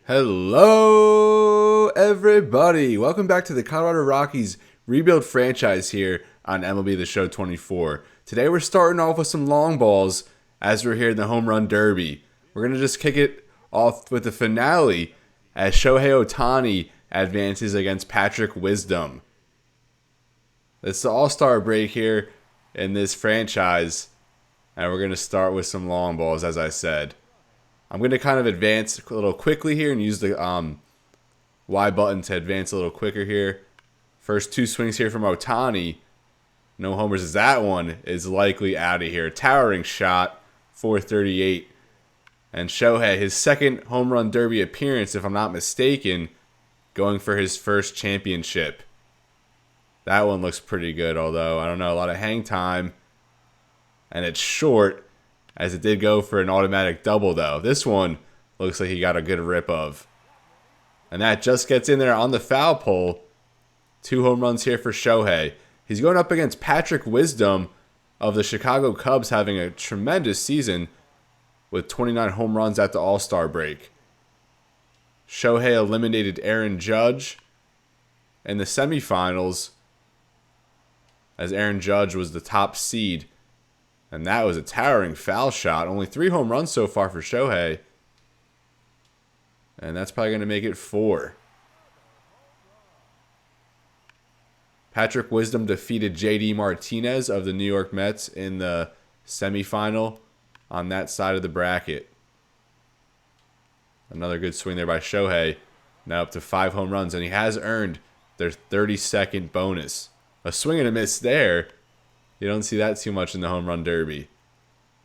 Hello, everybody. Welcome back to the Colorado Rockies rebuild franchise here on MLB The Show 24. Today we're starting off with some long balls as we're here in the Home Run Derby. We're going to just kick it off with the finale as Shohei Ohtani advances against Patrick Widsom. It's the All-Star break here in this franchise, and we're going to start with some long balls, as I said. I'm going to kind of advance a little quickly here and use the Y button to advance a little quicker here. First two swings here from Ohtani. No homers as that one is likely out of here. Towering shot, 438. And Shohei, his second home run derby appearance, if I'm not mistaken, going for his first championship. That one looks pretty good, although, I don't know, a lot of hang time. And it's short, as it did go for an automatic double, though. This one looks like he got a good rip of. And that just gets in there on the foul pole. 2 home runs here for Shohei. He's going up against Patrick Widsom of the Chicago Cubs, having a tremendous season with 29 home runs at the All-Star break. Shohei eliminated Aaron Judge in the semifinals, as Aaron Judge was the top seed. And that was a towering foul shot. Only 3 home runs so far for Shohei. And that's probably going to make it 4. Patrick Widsom defeated J.D. Martinez of the New York Mets in the semifinal on that side of the bracket. Another good swing there by Shohei. Now up to 5 home runs. And he has earned their 32nd bonus. A swing and a miss there. You don't see that too much in the Home Run Derby.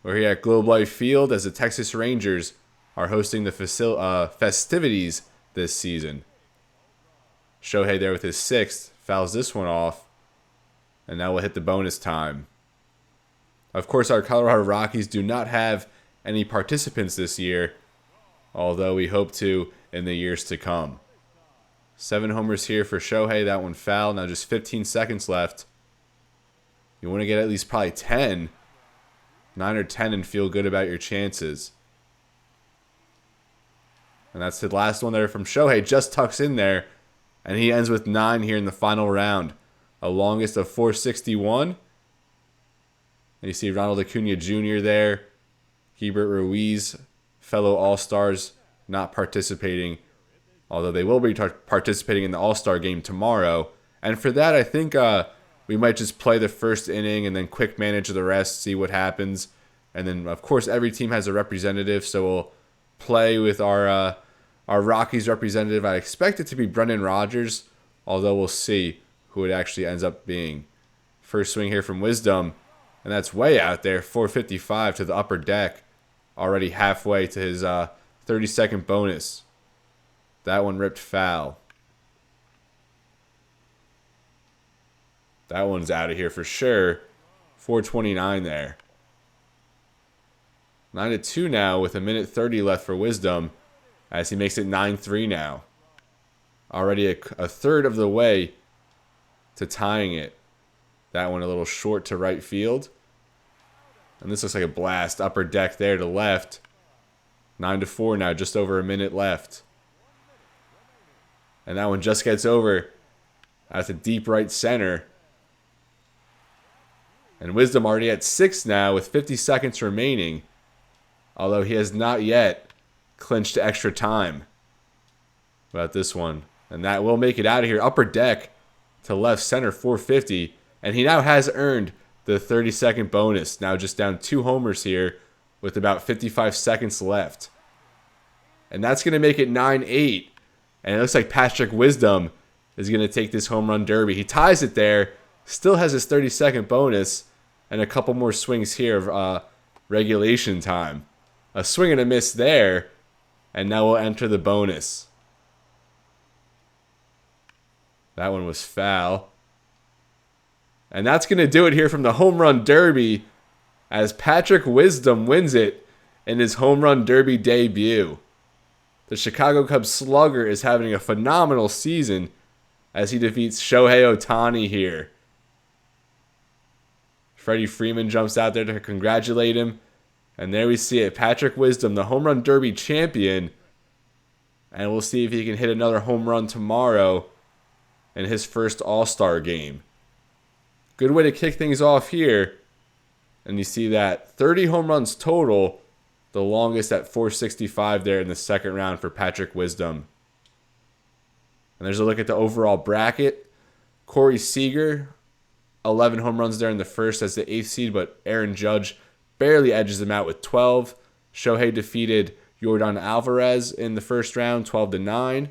We're here at Globe Life Field as the Texas Rangers are hosting the festivities this season. Shohei there with his 6th. Fouls this one off. And now we'll hit the bonus time. Of course, our Colorado Rockies do not have any participants this year, although we hope to in the years to come. 7 homers here for Shohei. That one foul. Now just 15 seconds left. You want to get at least probably 10. 9 or 10 and feel good about your chances. And that's the last one there from Shohei. Just tucks in there. And he ends with 9 here in the final round. A longest of 461. And you see Ronald Acuna Jr. there. Hebert Ruiz, fellow All-Stars, not participating. Although they will be participating in the All-Star game tomorrow. And for that, I think we might just play the first inning and then quick manage the rest, see what happens. And then, of course, every team has a representative, so we'll play with our Rockies representative. I expect it to be Brendan Rodgers, although we'll see who it actually ends up being. First swing here from Widsom, and that's way out there, 455 to the upper deck, already halfway to his 32nd bonus. That one ripped foul. That one's out of here for sure. 429 there. 9-2 now with 1:30 left for Widsom as he makes it 9-3 now. Already a third of the way to tying it. That one a little short to right field. And this looks like a blast. Upper deck there to left. 9-4 now, just over a minute left. And that one just gets over at the deep right center. And Widsom already at 6 now with 50 seconds remaining. Although he has not yet clinched extra time. About this one. And that will make it out of here. Upper deck to left center, 450. And he now has earned the 32nd bonus. Now just down 2 homers here with about 55 seconds left. And that's going to make it 9-8. And it looks like Patrick Widsom is going to take this home run derby. He ties it there. Still has his 32nd bonus. And a couple more swings here of regulation time. A swing and a miss there. And now we'll enter the bonus. That one was foul. And that's going to do it here from the Home Run Derby as Patrick Widsom wins it in his Home Run Derby debut. The Chicago Cubs slugger is having a phenomenal season as he defeats Shohei Ohtani here. Freddie Freeman jumps out there to congratulate him. And there we see it. Patrick Widsom, the Home Run Derby champion, And we'll see if he can hit another home run tomorrow in his first All-Star game. Good way to kick things off here. And you see that 30 home runs total, the longest at 465 there in the second round for Patrick Wisdom. And there's a look at the overall bracket. Corey Seager, 11 home runs there in the first as the 8th seed, but Aaron Judge barely edges him out with 12. Shohei defeated Yordan Alvarez in the first round, 12-9.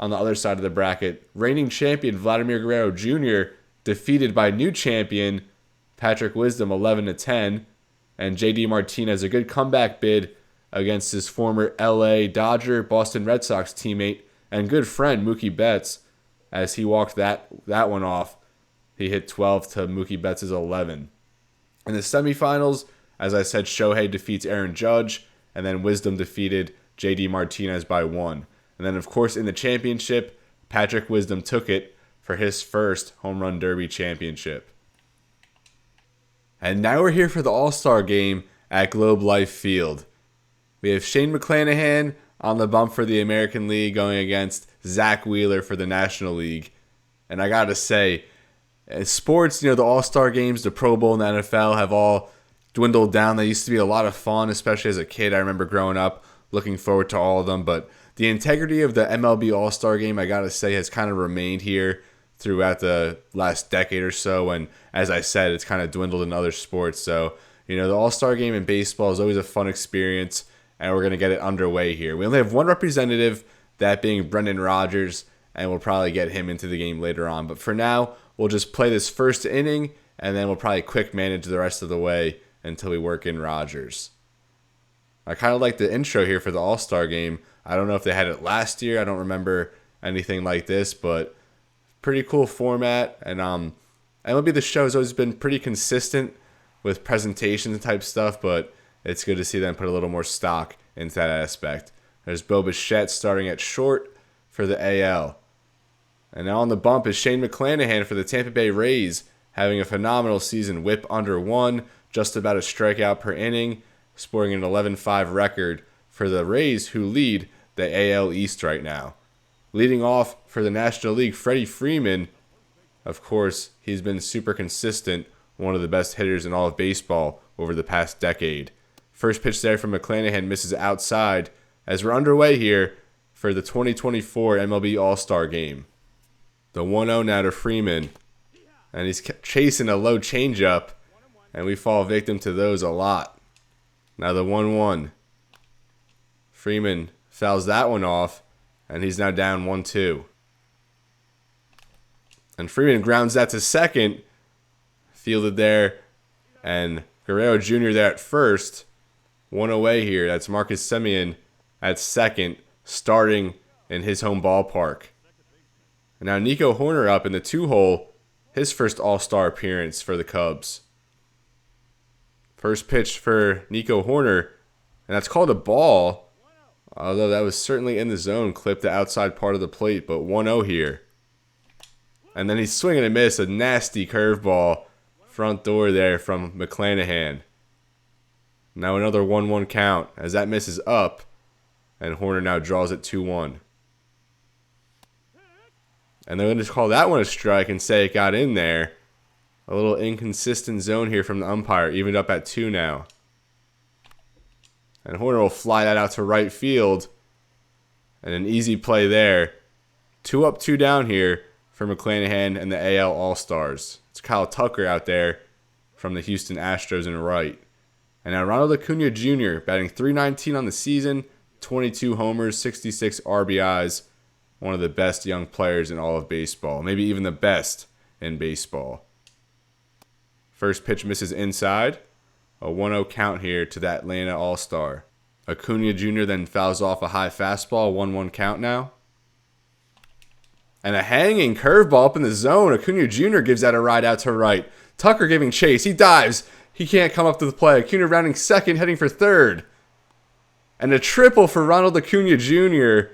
On the other side of the bracket, reigning champion Vladimir Guerrero Jr. defeated by new champion Patrick Wisdom, 11-10. And JD Martinez, a good comeback bid against his former LA Dodger, Boston Red Sox teammate and good friend Mookie Betts, as he walked that one off. He hit 12 to Mookie Betts' 11. In the semifinals, as I said, Shohei defeats Aaron Judge, and then Wisdom defeated JD Martinez by 1. And then, of course, in the championship, Patrick Wisdom took it for his first Home Run Derby championship. And now we're here for the All-Star game at Globe Life Field. We have Shane McClanahan on the bump for the American League going against Zack Wheeler for the National League. And I got to say, sports, the All-Star games, the Pro Bowl, and the NFL have all dwindled down. They used to be a lot of fun, especially as a kid. I remember growing up looking forward to all of them. But the integrity of the MLB All-Star game, I got to say, has kind of remained here throughout the last decade or so. And as I said, it's kind of dwindled in other sports. So, the All-Star game in baseball is always a fun experience, and we're going to get it underway here. We only have one representative, that being Brendan Rodgers, and we'll probably get him into the game later on. But for now, we'll just play this first inning, and then we'll probably quick manage the rest of the way until we work in Rodgers. I kind of like the intro here for the All-Star game. I don't know if they had it last year. I don't remember anything like this, but pretty cool format. And MLB The Show has always been pretty consistent with presentations type stuff, but it's good to see them put a little more stock into that aspect. There's Bo Bichette starting at short for the AL. And now on the bump is Shane McClanahan for the Tampa Bay Rays, having a phenomenal season. Whip under 1, just about a strikeout per inning, sporting an 11-5 record for the Rays, who lead the AL East right now. Leading off for the National League, Freddie Freeman. Of course, he's been super consistent, one of the best hitters in all of baseball over the past decade. First pitch there from McClanahan misses outside as we're underway here for the 2024 MLB All-Star Game. The 1-0 now to Freeman, and he's chasing a low changeup, and we fall victim to those a lot. Now the 1-1. Freeman fouls that one off, and he's now down 1-2. And Freeman grounds that to second, fielded there, and Guerrero Jr. there at first. One away here. That's Marcus Semien at second, starting in his home ballpark. And now Nico Horner up in the 2-hole, his first All-Star appearance for the Cubs. First pitch for Nico Horner, and that's called a ball, although that was certainly in the zone, clipped the outside part of the plate, but 1-0 here. And then he's swinging and miss, a nasty curveball, front door there from McClanahan. Now another 1-1 count as that misses up, and Horner now draws it 2-1. And they're going to call that one a strike and say it got in there. A little inconsistent zone here from the umpire, evened up at 2 now. And Horner will fly that out to right field. And an easy play there. 2 up, 2 down here for McClanahan and the AL All-Stars. It's Kyle Tucker out there from the Houston Astros in right. And now Ronald Acuna Jr. batting .319 on the season, 22 homers, 66 RBIs. One of the best young players in all of baseball. Maybe even the best in baseball. First pitch misses inside. A 1-0 count here to the Atlanta All-Star. Acuna Jr. then fouls off a high fastball. 1-1 count now. And a hanging curveball up in the zone. Acuna Jr. gives that a ride out to right. Tucker giving chase. He dives. He can't come up to the play. Acuna rounding second, heading for third. And a triple for Ronald Acuna Jr.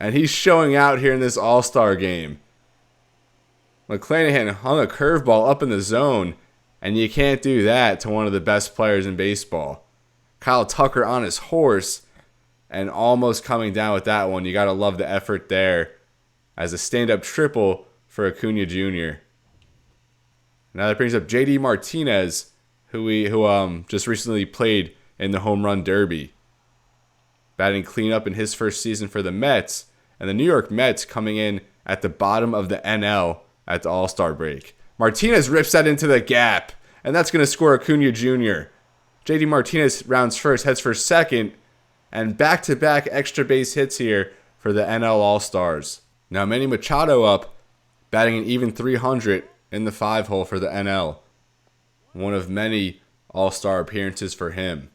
And he's showing out here in this All-Star game. McClanahan hung a curveball up in the zone, and you can't do that to one of the best players in baseball. Kyle Tucker on his horse and almost coming down with that one. You got to love the effort there as a stand-up triple for Acuna Jr. Now that brings up J.D. Martinez, who just recently played in the Home Run Derby. Batting cleanup in his first season for the Mets, and the New York Mets coming in at the bottom of the NL at the All-Star break. Martinez rips that into the gap, and that's going to score Acuna Jr. J.D. Martinez rounds first, heads for second, and back-to-back extra base hits here for the NL All-Stars. Now Manny Machado up, batting an even .300 in the 5-hole for the NL. One of many All-Star appearances for him.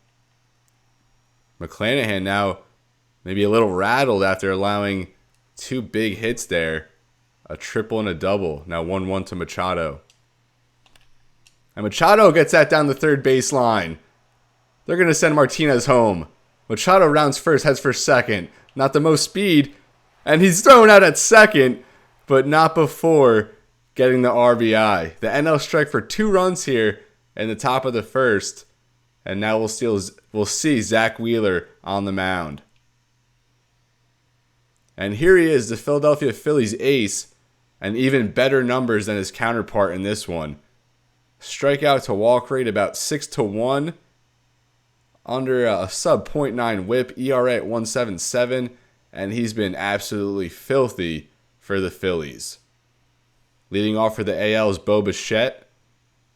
McClanahan now maybe a little rattled after allowing 2 big hits there. A triple and a double. Now 1-1 to Machado. And Machado gets that down the third baseline. They're going to send Martinez home. Machado rounds first, heads for second. Not the most speed. And he's thrown out at second, but not before getting the RBI. The NL strike for 2 runs here in the top of the first. And now we'll see Zack Wheeler on the mound. And here he is, the Philadelphia Phillies ace, and even better numbers than his counterpart in this one. Strikeout to walk rate about 6-1, under a sub .9 whip, ERA at 1.77, and he's been absolutely filthy for the Phillies. Leading off for the AL is Bo Bichette,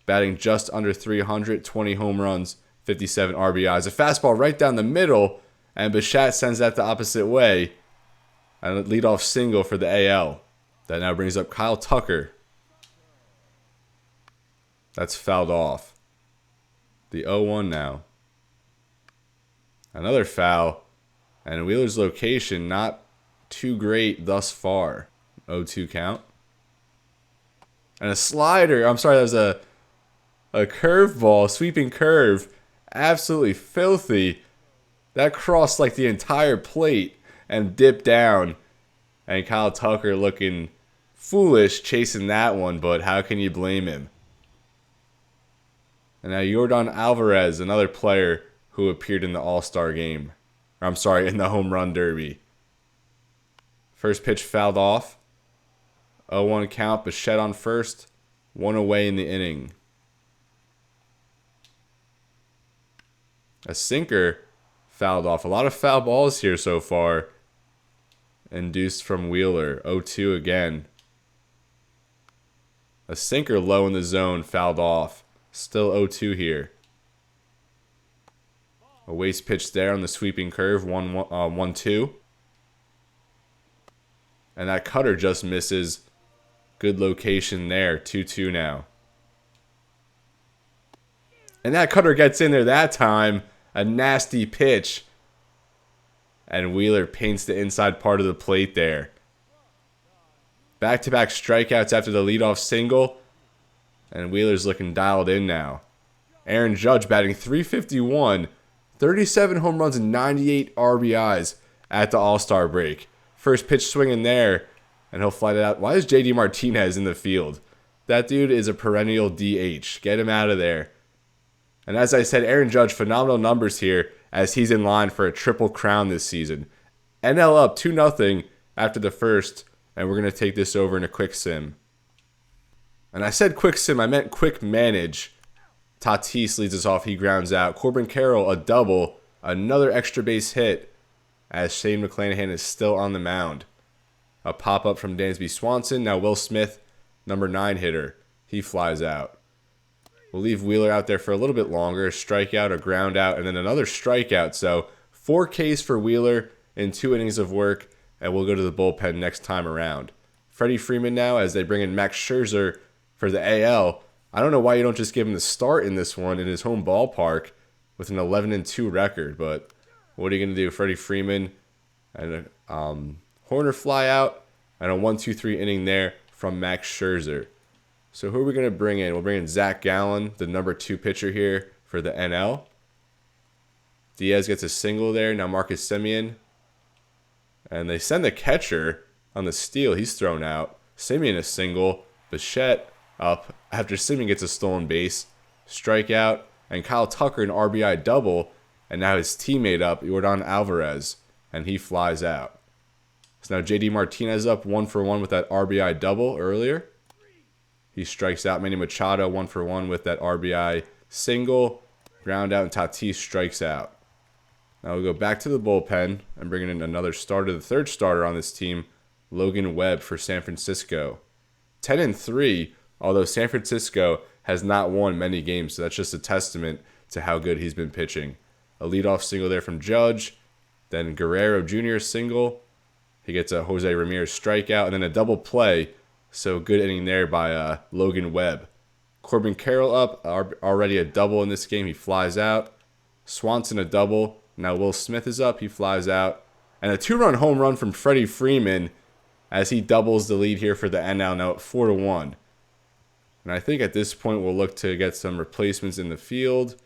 batting just under .300, 20 home runs, 57 RBIs. A fastball right down the middle, and Bichette sends that the opposite way. And a leadoff single for the AL. That now brings up Kyle Tucker. That's fouled off. The 0-1 now. Another foul. And Wheeler's location not too great thus far. 0-2 count. And a slider. I'm sorry, that was a curveball, sweeping curve. Absolutely filthy. That crossed like the entire plate and dipped down. And Kyle Tucker looking foolish chasing that one, but how can you blame him? And now Yordan Alvarez, another player who appeared in the All-Star game. Or, I'm sorry, in the Home Run Derby. First pitch fouled off. 0-1 count, Bichette on first. 1 away in the inning. A sinker fouled off. A lot of foul balls here so far. Induced from Wheeler. 0-2 again. A sinker low in the zone fouled off. Still 0-2 here. A waste pitch there on the sweeping curve. 1-2. And that cutter just misses. Good location there. 2-2 now. And that cutter gets in there that time. A nasty pitch. And Wheeler paints the inside part of the plate there. Back-to-back strikeouts after the leadoff single. And Wheeler's looking dialed in now. Aaron Judge batting .351. 37 home runs and 98 RBIs at the All-Star break. First pitch swinging there. And he'll fly it out. Why is J.D. Martinez in the field? That dude is a perennial DH. Get him out of there. And as I said, Aaron Judge, phenomenal numbers here as he's in line for a triple crown this season. NL up 2-0 after the first, and we're going to take this over in a quick sim. And I said quick sim, I meant quick manage. Tatis leads us off, he grounds out. Corbin Carroll, a double, another extra base hit as Shane McClanahan is still on the mound. A pop-up from Dansby Swanson. Now Will Smith, number 9 hitter. He flies out. We'll leave Wheeler out there for a little bit longer. A strikeout, a ground out, and then another strikeout. So 4 Ks for Wheeler in 2 innings of work, and we'll go to the bullpen next time around. Freddie Freeman now as they bring in Max Scherzer for the AL. I don't know why you don't just give him the start in this one in his home ballpark with an 11-2 record, but what are you going to do? Freddie Freeman and a Horner fly out and a 1-2-3 inning there from Max Scherzer. So who are we going to bring in? We'll bring in Zach Gallen, the number 2 pitcher here for the NL. Diaz gets a single there. Now Marcus Semien. And they send the catcher on the steal. He's thrown out. Semien a single. Bichette up after Semien gets a stolen base. Strikeout. And Kyle Tucker an RBI double. And now his teammate up, Yordan Alvarez. and he flies out. So now JD Martinez up 1-for-1 with that RBI double earlier. He strikes out. Manny Machado 1-for-1 with that RBI single. Ground out, and Tatis strikes out. Now we'll go back to the bullpen and bring in another starter, the third starter on this team, Logan Webb for San Francisco. 10-3, although San Francisco has not won many games, so that's just a testament to how good he's been pitching. A leadoff single there from Judge, then Guerrero Jr. single. He gets a Jose Ramirez strikeout, and then a double play. So good inning there by Logan Webb. Corbin Carroll up, already a double in this game. He flies out. Swanson a double. Now Will Smith is up. He flies out. And a 2-run home run from Freddie Freeman as he doubles the lead here for the NL, now at 4-1. And I think at this point we'll look to get some replacements in the field.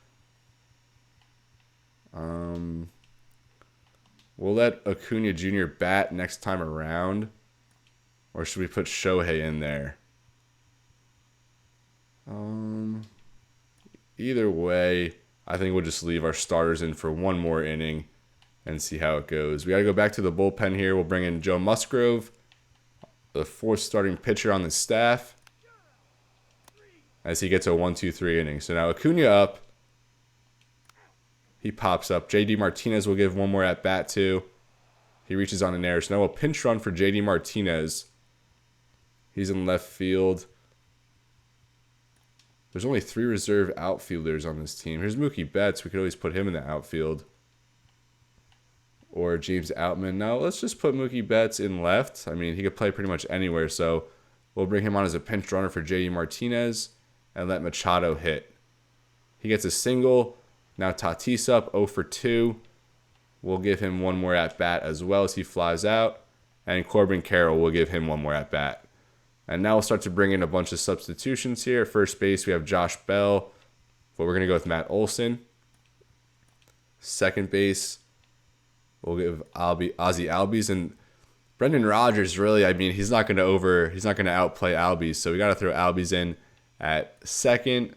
We'll let Acuna Jr. bat next time around. Or should we put Shohei in there? Either way, I think we'll just leave our starters in for one more inning and see how it goes. We got to go back to the bullpen here. We'll bring in Joe Musgrove, the fourth starting pitcher on the staff, as he gets a 1-2-3 inning. So now Acuna up. He pops up. JD Martinez will give one more at-bat to. He reaches on an error. So now a pinch run for JD Martinez. He's in left field. There's only 3 reserve outfielders on this team. Here's Mookie Betts. We could always put him in the outfield. Or James Outman. Now, let's just put Mookie Betts in left. I mean, he could play pretty much anywhere. So we'll bring him on as a pinch runner for JD Martinez and let Machado hit. He gets a single. Now Tatis up 0-for-2. We'll give him one more at-bat as well as he flies out. And Corbin Carroll will give him one more at-bat. And now we'll start to bring in a bunch of substitutions here. At first base, we have Josh Bell. But we're going to go with Matt Olson. Second base, we'll give Ozzie Albies. And Brendan Rodgers, really, I mean, he's not going to outplay Albies. So we got to throw Albies in at second.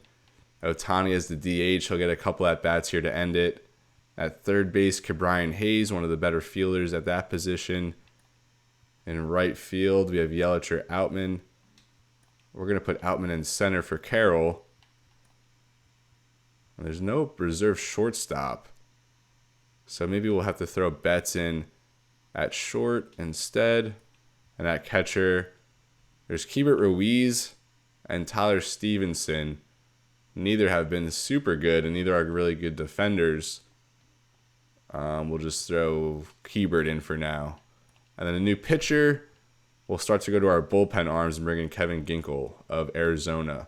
Ohtani as the DH. He'll get a couple at-bats here to end it. At third base, Ke'Bryan Hayes, one of the better fielders at that position. In right field, we have Yelich or Outman. We're going to put Outman in center for Carroll. And there's no reserve shortstop. So maybe we'll have to throw Betts in at short instead. And at catcher, there's Keibert Ruiz and Tyler Stevenson. Neither have been super good, and neither are really good defenders. We'll just throw Keibert in for now. And then a new pitcher, we'll start to go to our bullpen arms and bring in Kevin Ginkel of Arizona.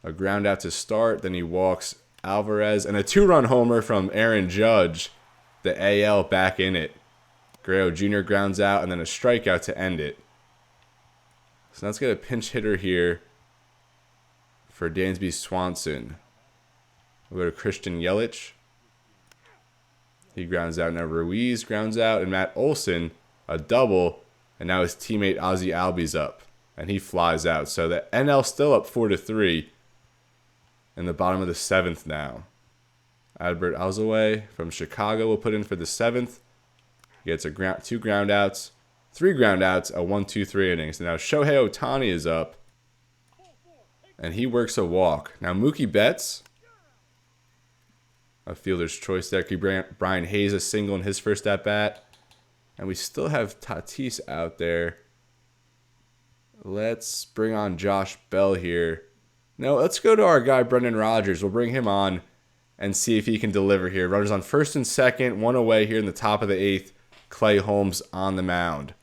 A ground out to start, then he walks Alvarez, and a 2-run homer from Aaron Judge, the AL back in it. Guerrero Jr. grounds out, and then a strikeout to end it. So let's get a pinch hitter here for Dansby Swanson. We'll go to Christian Yelich. He grounds out. Now Ruiz grounds out. And Matt Olson, a double. And now his teammate Ozzie Albies up. And he flies out. So the NL still up 4-3. In the bottom of the 7th now. Albert Alzolay from Chicago will put in for the 7th. He gets 2 ground outs. 3 ground outs. A 1-2-3 inning. So now Shohei Ohtani is up. And he works a walk. Now Mookie Betts, a fielder's choice there. Brian Hayes a single in his first at-bat. And we still have Tatis out there. Let's bring on Josh Bell here. No, let's go to our guy Brendan Rodgers. We'll bring him on and see if he can deliver here. Runners on first and second. 1 away here in the top of the 8th. Clay Holmes on the mound.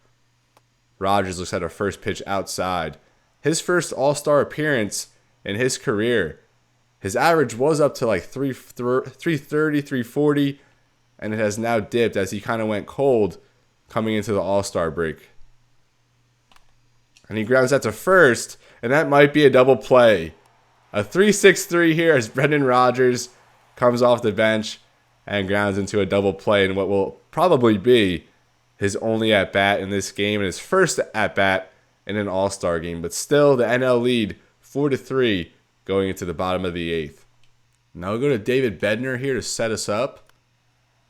Rodgers looks at a first pitch outside. His first All-Star appearance in his career. His average was up to like 330, 340, and it has now dipped as he kind of went cold coming into the All-Star break. And he grounds that to first, and that might be a double play. A 3-6-3 here as Brendan Rodgers comes off the bench and grounds into a double play in what will probably be his only at-bat in this game and his first at-bat in an All-Star game. But still, the NL lead 4-3 going into the bottom of the 8th. Now we'll go to David Bednar here to set us up.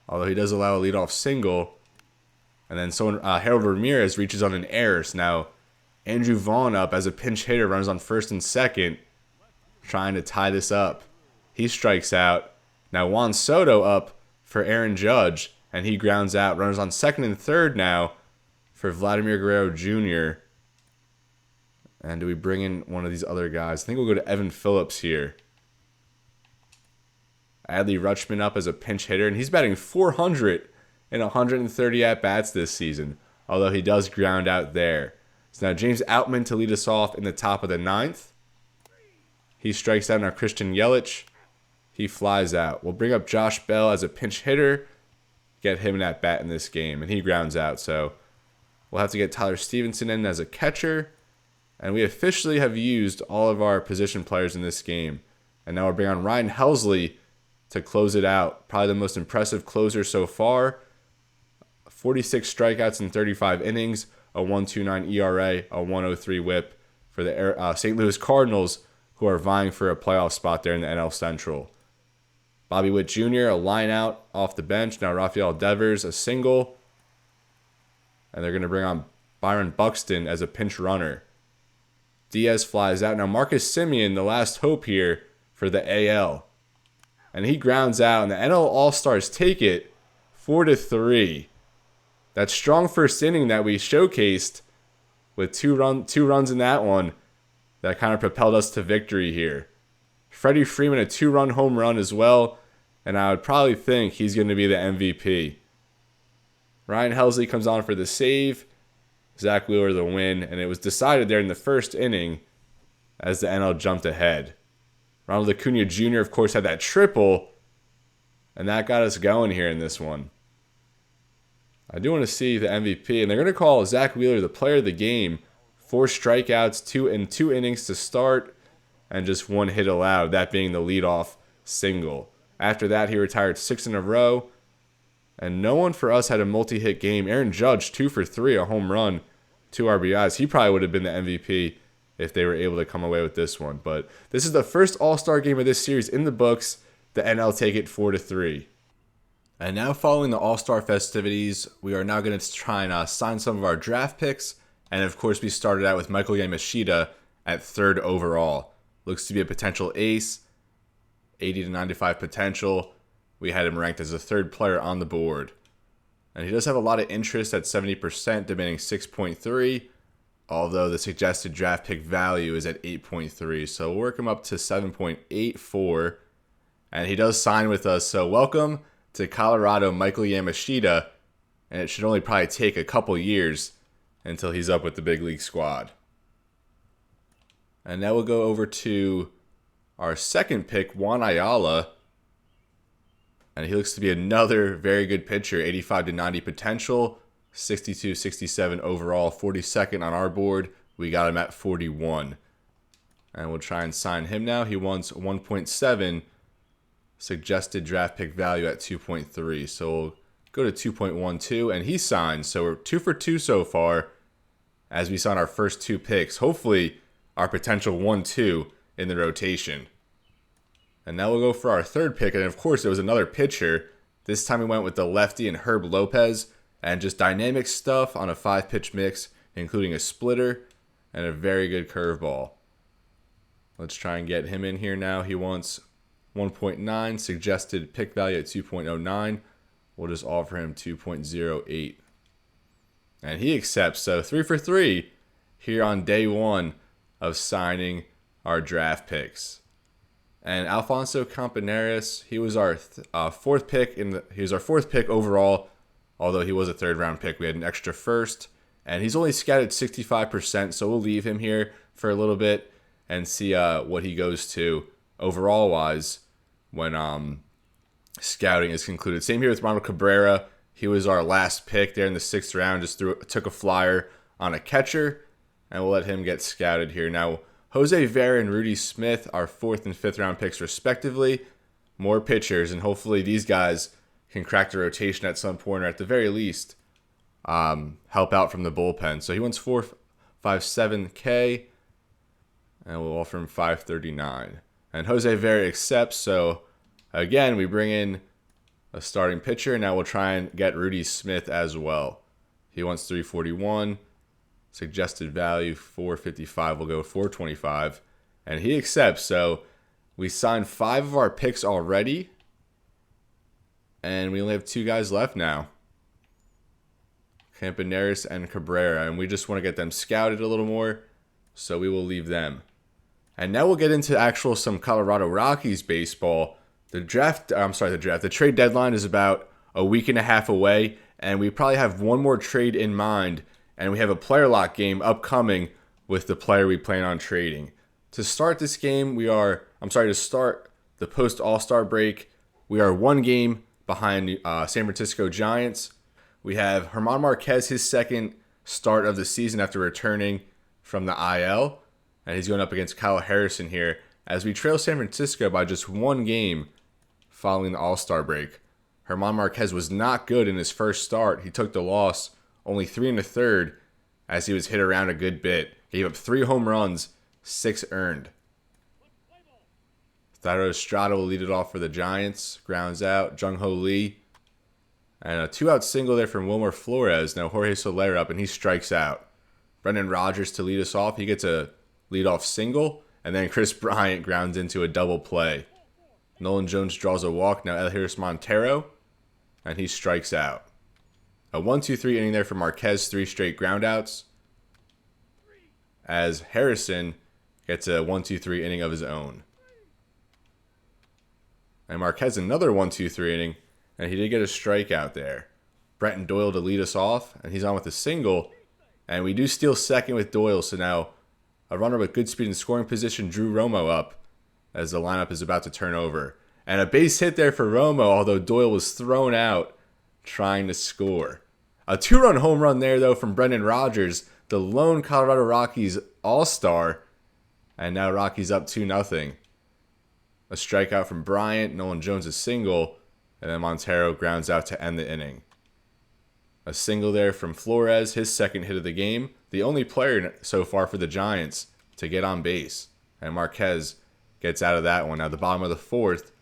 Although he does allow a leadoff single. And then Harold Ramirez reaches on an error. So now Andrew Vaughn up as a pinch hitter, runs on first and second, trying to tie this up. He strikes out. Now Juan Soto up for Aaron Judge, and he grounds out. Runners on second and third now for Vladimir Guerrero Jr. And do we bring in one of these other guys? I think we'll go to Evan Phillips here. Adley Rutschman up as a pinch hitter, and he's batting 400 in 130 at-bats this season, although he does ground out there. So now James Outman to lead us off in the top of the ninth. He strikes out now Christian Yelich. He flies out. We'll bring up Josh Bell as a pinch hitter, get him an at-bat in this game, and he grounds out. So we'll have to get Tyler Stevenson in as a catcher, and we officially have used all of our position players in this game. And now we'll bring on Ryan Helsley to close it out. Probably the most impressive closer so far. 46 strikeouts in 35 innings, a 1.29 ERA, a 1.03 WHIP for the St. Louis Cardinals, who are vying for a playoff spot there in the NL Central. Bobby Witt Jr., a line out off the bench. Now Rafael Devers, a single. And they're going to bring on Byron Buxton as a pinch runner. Diaz flies out. Now Marcus Semien, the last hope here for the AL. And he grounds out, and the NL All-Stars take it 4-3. That strong first inning that we showcased with two runs in that one, that kind of propelled us to victory here. Freddie Freeman, a 2-run home run as well, and I would probably think he's going to be the MVP. Ryan Helsley comes on for the save, Zack Wheeler the win, and it was decided there in the first inning as the NL jumped ahead. Ronald Acuna Jr., of course, had that triple, and that got us going here in this one. I do want to see the MVP, and they're going to call Zack Wheeler the player of the game. 4 strikeouts, 2 innings to start, and just 1 hit allowed, that being the leadoff single. After that, he retired 6 in a row, and no one for us had a multi-hit game. Aaron Judge, 2 for 3, a home run, 2 RBIs. He probably would have been the MVP if they were able to come away with this one. But this is the first All-Star game of this series in the books. The NL take it 4-3. And now following the All-Star festivities, we are now going to try and sign some of our draft picks. And of course, we started out with Michael Yamashita at 3rd overall. Looks to be a potential ace, 80 to 95 potential. We had him ranked as the 3rd player on the board. And he does have a lot of interest at 70%, demanding 6.3, although the suggested draft pick value is at 8.3. So we'll work him up to 7.84. And he does sign with us, so welcome to Colorado, Michael Yamashita. And it should only probably take a couple years until he's up with the big league squad. And now we'll go over to our second pick, Juan Ayala. And he looks to be another very good pitcher, 85 to 90 potential, 62, 67 overall, 42nd on our board. We got him at 41. And we'll try and sign him now. He wants 1.7, suggested draft pick value at 2.3. So we'll go to 2.12, and he signs. So we're 2 for 2 so far as we sign our first 2 picks. Hopefully our potential 1-2 in the rotation. And now we'll go for our 3rd pick. And of course, it was another pitcher. This time we went with the lefty and Herb Lopez. And just dynamic stuff on a 5-pitch mix, including a splitter and a very good curveball. Let's try and get him in here now. He wants 1.9, suggested pick value at 2.09. We'll just offer him 2.08. And he accepts. So 3 for 3 here on day 1 of signing our draft picks. And Alfonso Campaneris, he was our 4th pick he was our 4th pick overall, although he was a 3rd round pick. We had an extra first, and he's only scouted 65%, so we'll leave him here for a little bit and see what he goes to overall wise when scouting is concluded. Same here with Ronald Cabrera. He was our last pick there in the 6th round, just took a flyer on a catcher, and we'll let him get scouted here. Now, Jose Vera and Rudy Smith, our 4th and 5th round picks respectively. More pitchers, and hopefully these guys can crack the rotation at some point, or at the very least help out from the bullpen. So he wants 4.57K, and we'll offer him 5.39. And Jose Vera accepts. So again, we bring in a starting pitcher. Now we'll try and get Rudy Smith as well. He wants 341. Suggested value 455. We'll go 425. And he accepts. So we signed 5 of our picks already. And we only have 2 guys left now. Campaneris and Cabrera. And we just want to get them scouted a little more. So we will leave them. And now we'll get into some Colorado Rockies baseball. The trade deadline is about a week and a half away. And we probably have one more trade in mind. And we have a player lock game upcoming with the player we plan on trading. To start this game, to start the post All-Star break, we are 1 game behind San Francisco Giants. We have German Marquez, his second start of the season after returning from the IL. And he's going up against Kyle Harrison here as we trail San Francisco by just 1 game following the All-Star break. German Marquez was not good in his first start. He took the loss, only 3 1/3, as he was hit around a good bit. Gave up 3 home runs, 6 earned. Thairo Estrada will lead it off for the Giants. Grounds out. Jung-Ho Lee. And a 2-out single there from Wilmer Flores. Now Jorge Soler up, and he strikes out. Brendan Rodgers to lead us off. He gets a leadoff single. And then Chris Bryant grounds into a double play. Nolan Jones draws a walk. Now Elias Montero. And he strikes out. A 1-2-3 inning there for Marquez. 3 straight groundouts. As Harrison gets a 1-2-3 inning of his own. And Marquez another 1-2-3 inning. And he did get a strikeout there. Brenton Doyle to lead us off. And he's on with a single. And we do steal second with Doyle. So now a runner with good speed and scoring position. Drew Romo up as the lineup is about to turn over. And a base hit there for Romo. Although Doyle was thrown out trying to score. A 2-run home run there though from Brendan Rodgers. The lone Colorado Rockies all-star. And now Rockies up 2-0. A strikeout from Bryant. Nolan Jones a single. And then Montero grounds out to end the inning. A single there from Flores, his second hit of the game. The only player so far for the Giants to get on base. And Marquez gets out of that one. Now the bottom of the 4th.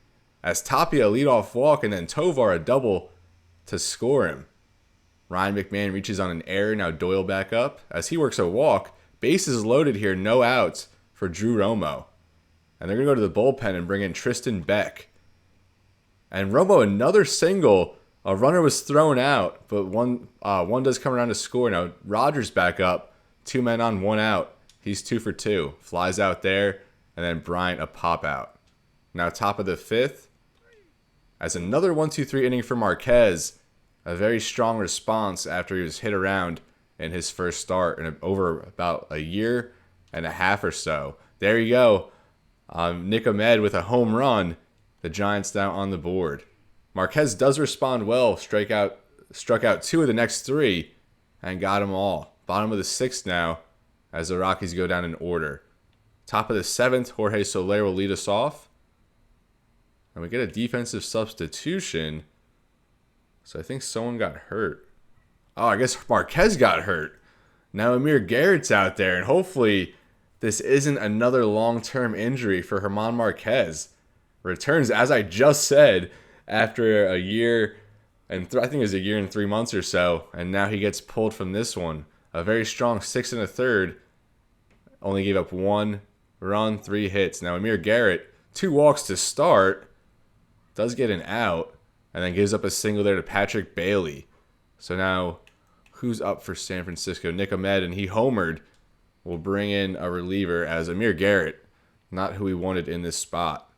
As Tapia a leadoff walk and then Tovar a double to score him. Ryan McMahon reaches on an error. Now Doyle back up. As he works a walk. Bases loaded here. No outs for Drew Romo. And they're going to go to the bullpen and bring in Tristan Beck. And Romo another single. A runner was thrown out. But one does come around to score. Now Rodgers back up. 2 men on, 1 out. He's 2 for 2. Flies out there. And then Bryant a pop out. Now top of the 5th. As another 1-2-3 inning for Marquez. A very strong response after he was hit around in his first start in over about a year and a half or so. There you go. Nick Ahmed with a home run. The Giants now on the board. Marquez does respond well. Struck out 2 of the next 3 and got them all. Bottom of the 6th now as the Rockies go down in order. Top of the 7th, Jorge Soler will lead us off. And we get a defensive substitution. So I think someone got hurt. Oh, I guess Marquez got hurt. Now Amir Garrett's out there. And hopefully this isn't another long-term injury for German Marquez. Returns, as I just said, after a year and I think it was a year and 3 months or so. And now he gets pulled from this one. A very strong 6 1/3. Only gave up 1 run, 3 hits. Now Amir Garrett, 2 walks to start. Does get an out. And then gives up a single there to Patrick Bailey. So now, who's up for San Francisco? Nick Ahmed, and he homered. Will bring in a reliever as Amir Garrett. Not who we wanted in this spot.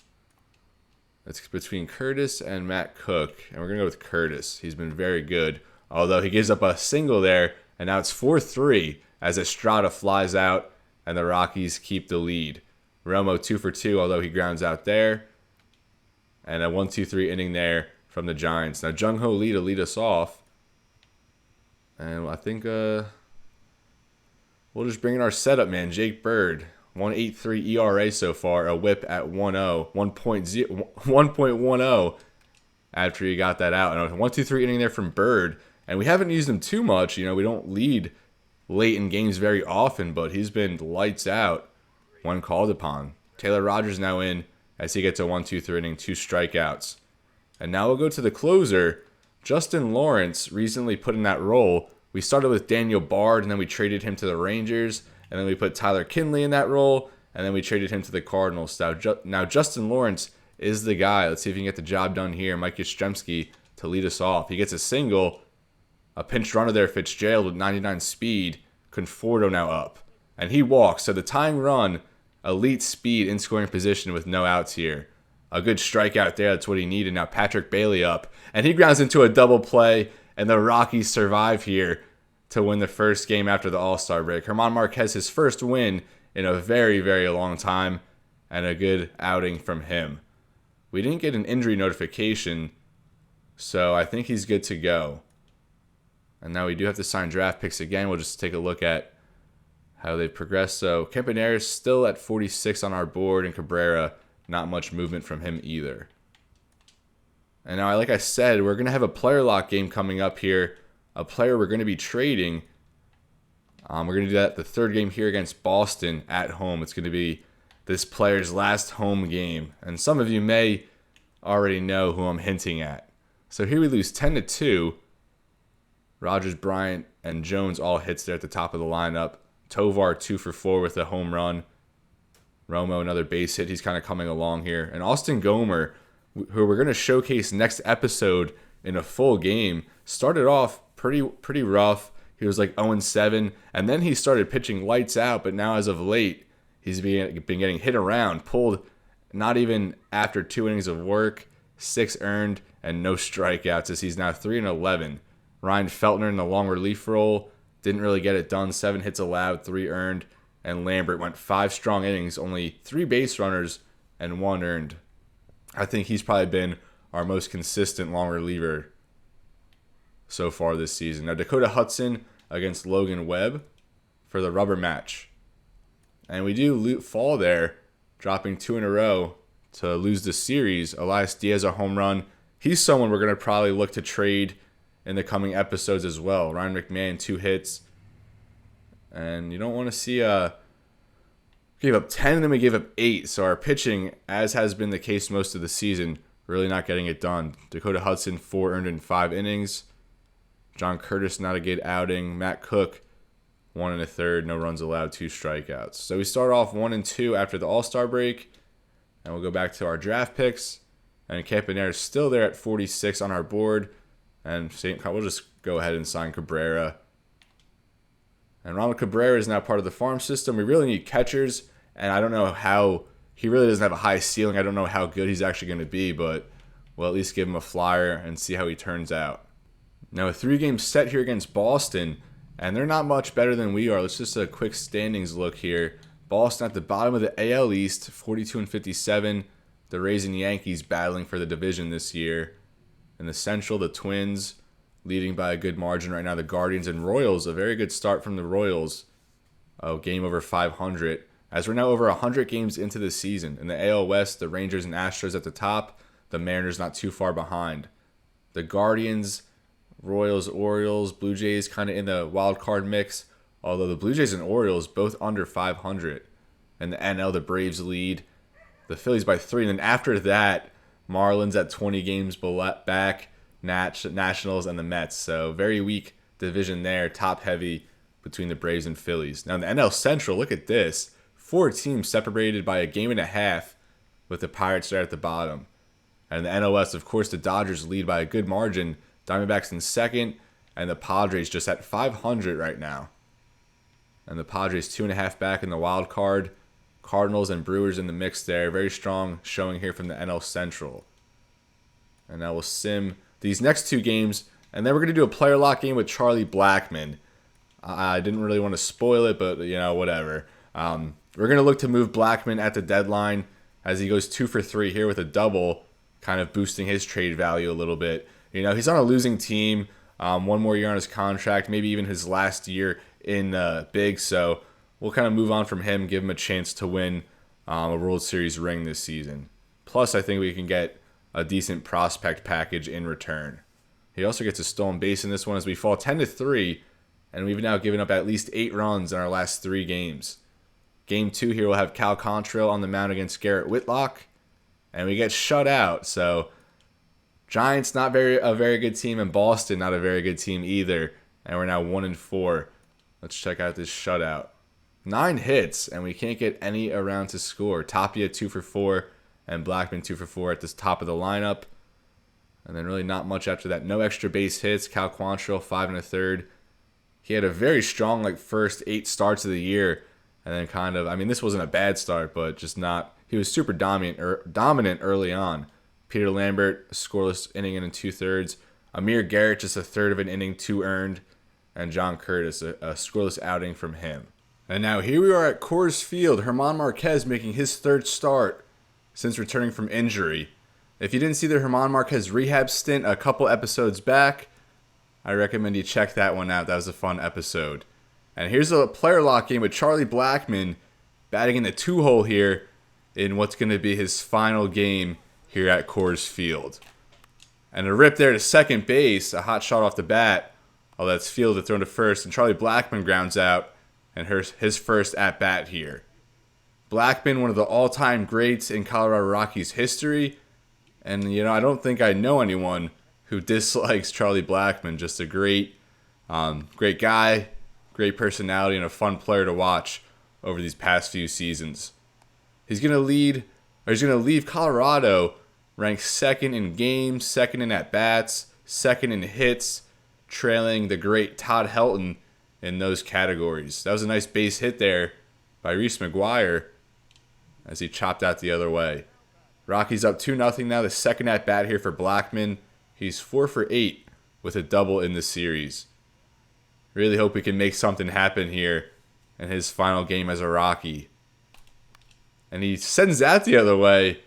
It's between Curtis and Matt Cook. And we're going to go with Curtis. He's been very good. Although he gives up a single there. And now it's 4-3 as Estrada flies out. And the Rockies keep the lead. Romo 2 for 2, although he grounds out there. And a 1-2-3 inning there from the Giants. Now Jung-Ho Lee to lead us off. And I think we'll just bring in our setup man, Jake Bird. 1.83 ERA so far. A whip at 1.10 after he got that out. And a 1-2-3 inning there from Bird. And we haven't used him too much. We don't lead late in games very often, but he's been lights out when called upon. Taylor Rodgers now in as he gets a 1-2-3 inning, 2 strikeouts. And now we'll go to the closer. Justin Lawrence recently put in that role. We started with Daniel Bard, and then we traded him to the Rangers, and then we put Tyler Kinley in that role, and then we traded him to the Cardinals. Now Justin Lawrence is the guy. Let's see if he can get the job done here. Mike Yastrzemski to lead us off. He gets a single. A pinch runner there, Fitzgerald with 99 speed. Conforto now up. And he walks. So the tying run, elite speed in scoring position with no outs here. A good strikeout there. That's what he needed. Now Patrick Bailey up. And he grounds into a double play. And the Rockies survive here to win the first game after the All-Star break. German Marquez, his first win in a very, very long time. And a good outing from him. We didn't get an injury notification, so I think he's good to go. And now we do have to sign draft picks again. We'll just take a look at how they've progressed. So Campaneris still at 46 on our board, and Cabrera, not much movement from him either. And now, like I said, we're going to have a player lock game coming up here. A player we're going to be trading. We're going to do that the third game here against Boston at home. It's going to be this player's last home game. And some of you may already know who I'm hinting at. So here we lose 10-2. Rodgers, Bryant, and Jones all hits there at the top of the lineup. Tovar 2 for 4 with a home run. Romo another base hit. He's kind of coming along here. And Austin Gomer, who we're going to showcase next episode in a full game, started off pretty rough. He was like 0-7, and then he started pitching lights out. But now as of late, he's been getting hit around, pulled not even after 2 innings of work, 6 earned, and no strikeouts as he's now 3-11. Ryan Feltner in the long relief role didn't really get it done. 7 hits allowed, 3 earned, and Lambert went 5 strong innings, only 3 base runners, and 1 earned. I think he's probably been our most consistent long reliever so far this season. Now Dakota Hudson against Logan Webb for the rubber match. And we do fall there, dropping 2 in a row to lose the series. Elias Diaz a home run. He's someone we're going to probably look to trade in the coming episodes as well. Ryan McMahon, 2 hits. And you don't want to see gave up 10 and then we gave up 8. So our pitching, as has been the case most of the season, really not getting it done. Dakota Hudson, 4 earned in 5 innings. John Curtis, not a good outing. Matt Cook, 1 1/3, no runs allowed, 2 strikeouts. So we start off 1-2 after the All-Star break. And we'll go back to our draft picks. And Campaneris is still there at 46 on our board. And we'll just go ahead and sign Cabrera. And Ronald Cabrera is now part of the farm system. We really need catchers. And I don't know how, he really doesn't have a high ceiling. I don't know how good he's actually going to be. But we'll at least give him a flyer and see how he turns out. Now a 3-game set here against Boston. And they're not much better than we are. Let's just a quick standings look here. Boston at the bottom of the AL East, 42-57. The Rays and Yankees battling for the division this year. In the Central, the Twins leading by a good margin right now. The Guardians and Royals, a very good start from the Royals. A game over 500. As we're now over 100 games into the season. In the AL West, the Rangers and Astros at the top. The Mariners not too far behind. The Guardians, Royals, Orioles, Blue Jays kind of in the wild card mix. Although the Blue Jays and Orioles both under 500. And the NL, the Braves lead. The Phillies by 3. And then after that, Marlins at 20 games back. Nationals and the Mets. So very weak division there. Top heavy between the Braves and Phillies. Now in the NL Central, look at this. 4 teams separated by a game and a half with the Pirates there at the bottom. And in the NL West, of course, the Dodgers lead by a good margin. Diamondbacks in second. And the Padres just at 500 right now. And the Padres 2.5 back in the wild card. Cardinals and Brewers in the mix there. Very strong showing here from the NL Central. And now we'll sim these next 2 games. And then we're going to do a player lock game with Charlie Blackmon. I didn't really want to spoil it, but, whatever. We're going to look to move Blackmon at the deadline as he goes 2 for 3 here with a double, kind of boosting his trade value a little bit. He's on a losing team. 1 more year on his contract, maybe even his last year in big. So we'll kind of move on from him, give him a chance to win a World Series ring this season. Plus, I think we can get a decent prospect package in return. He also gets a stolen base in this one as we fall 10-3, and we've now given up at least 8 runs in our last 3 games. Game 2 here, we'll have Cal Quantrill on the mound against Garrett Whitlock, and we get shut out. So Giants, not a very good team, and Boston, not a very good team either. And we're now 1-4. Let's check out this shutout. 9 hits, and we can't get any around to score. Tapia 2 for 4, and Blackmon 2 for 4 at the top of the lineup. And then really not much after that. No extra base hits. Cal Quantrill, 5 1/3. He had a very strong first 8 starts of the year. And then this wasn't a bad start, but just not. He was super dominant early on. Peter Lambert, a scoreless inning and 2/3. Amir Garrett, just a third of an inning, 2 earned. And John Curtis, a scoreless outing from him. And now here we are at Coors Field. German Marquez making his 3rd start since returning from injury. If you didn't see the German Marquez rehab stint a couple episodes back, I recommend you check that one out. That was a fun episode. And here's a player lock game with Charlie Blackmon batting in the 2-hole here in what's going to be his final game here at Coors Field. And a rip there to second base, a hot shot off the bat. Oh, that's fielded, thrown to first, and Charlie Blackmon grounds out and his first at-bat here. Blackmon, one of the all-time greats in Colorado Rockies history. And, I don't think I know anyone who dislikes Charlie Blackmon. Just a great guy, great personality, and a fun player to watch over these past few seasons. He's going to leave Colorado ranked 2nd in games, 2nd in at-bats, 2nd in hits, trailing the great Todd Helton in those categories. That was a nice base hit there by Reese McGuire as he chopped out the other way. Rockies up 2-0 now. The second at-bat here for Blackmon. He's 4 for 8 with a double in the series. Really hope we can make something happen here in his final game as a Rocky. And he sends that the other way.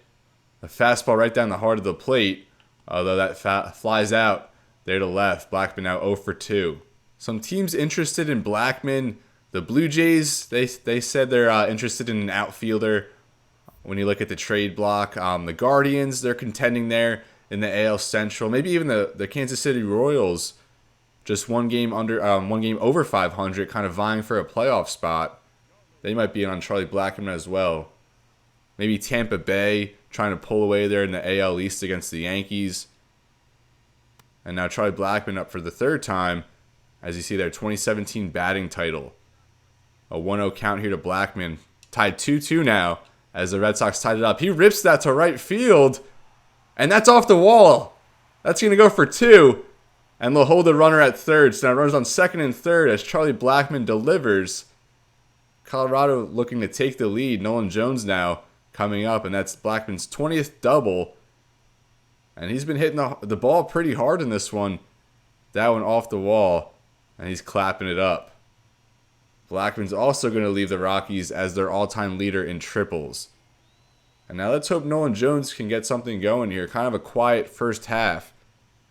A fastball right down the heart of the plate. Although that flies out there to left. Blackmon now 0 for 2. Some teams interested in Blackmon. The Blue Jays, they said they're interested in an outfielder. When you look at the trade block, the Guardians, they're contending there in the AL Central. Maybe even the Kansas City Royals, just one game over 500, kind of vying for a playoff spot. They might be in on Charlie Blackmon as well. Maybe Tampa Bay trying to pull away there in the AL East against the Yankees. And now Charlie Blackmon up for the 3rd time, as you see their 2017 batting title. A 1-0 count here to Blackmon. Tied 2-2 now, as the Red Sox tied it up. He rips that to right field, and that's off the wall. That's going to go for 2, and they'll hold the runner at 3rd. So now runners on 2nd and 3rd as Charlie Blackmon delivers. Colorado looking to take the lead. Nolan Jones now coming up, and that's Blackmon's 20th double. And he's been hitting the ball pretty hard in this one. That one off the wall, and he's clapping it up. Blackmon's also going to leave the Rockies as their all-time leader in triples. And now let's hope Nolan Jones can get something going here. Kind of a quiet first half,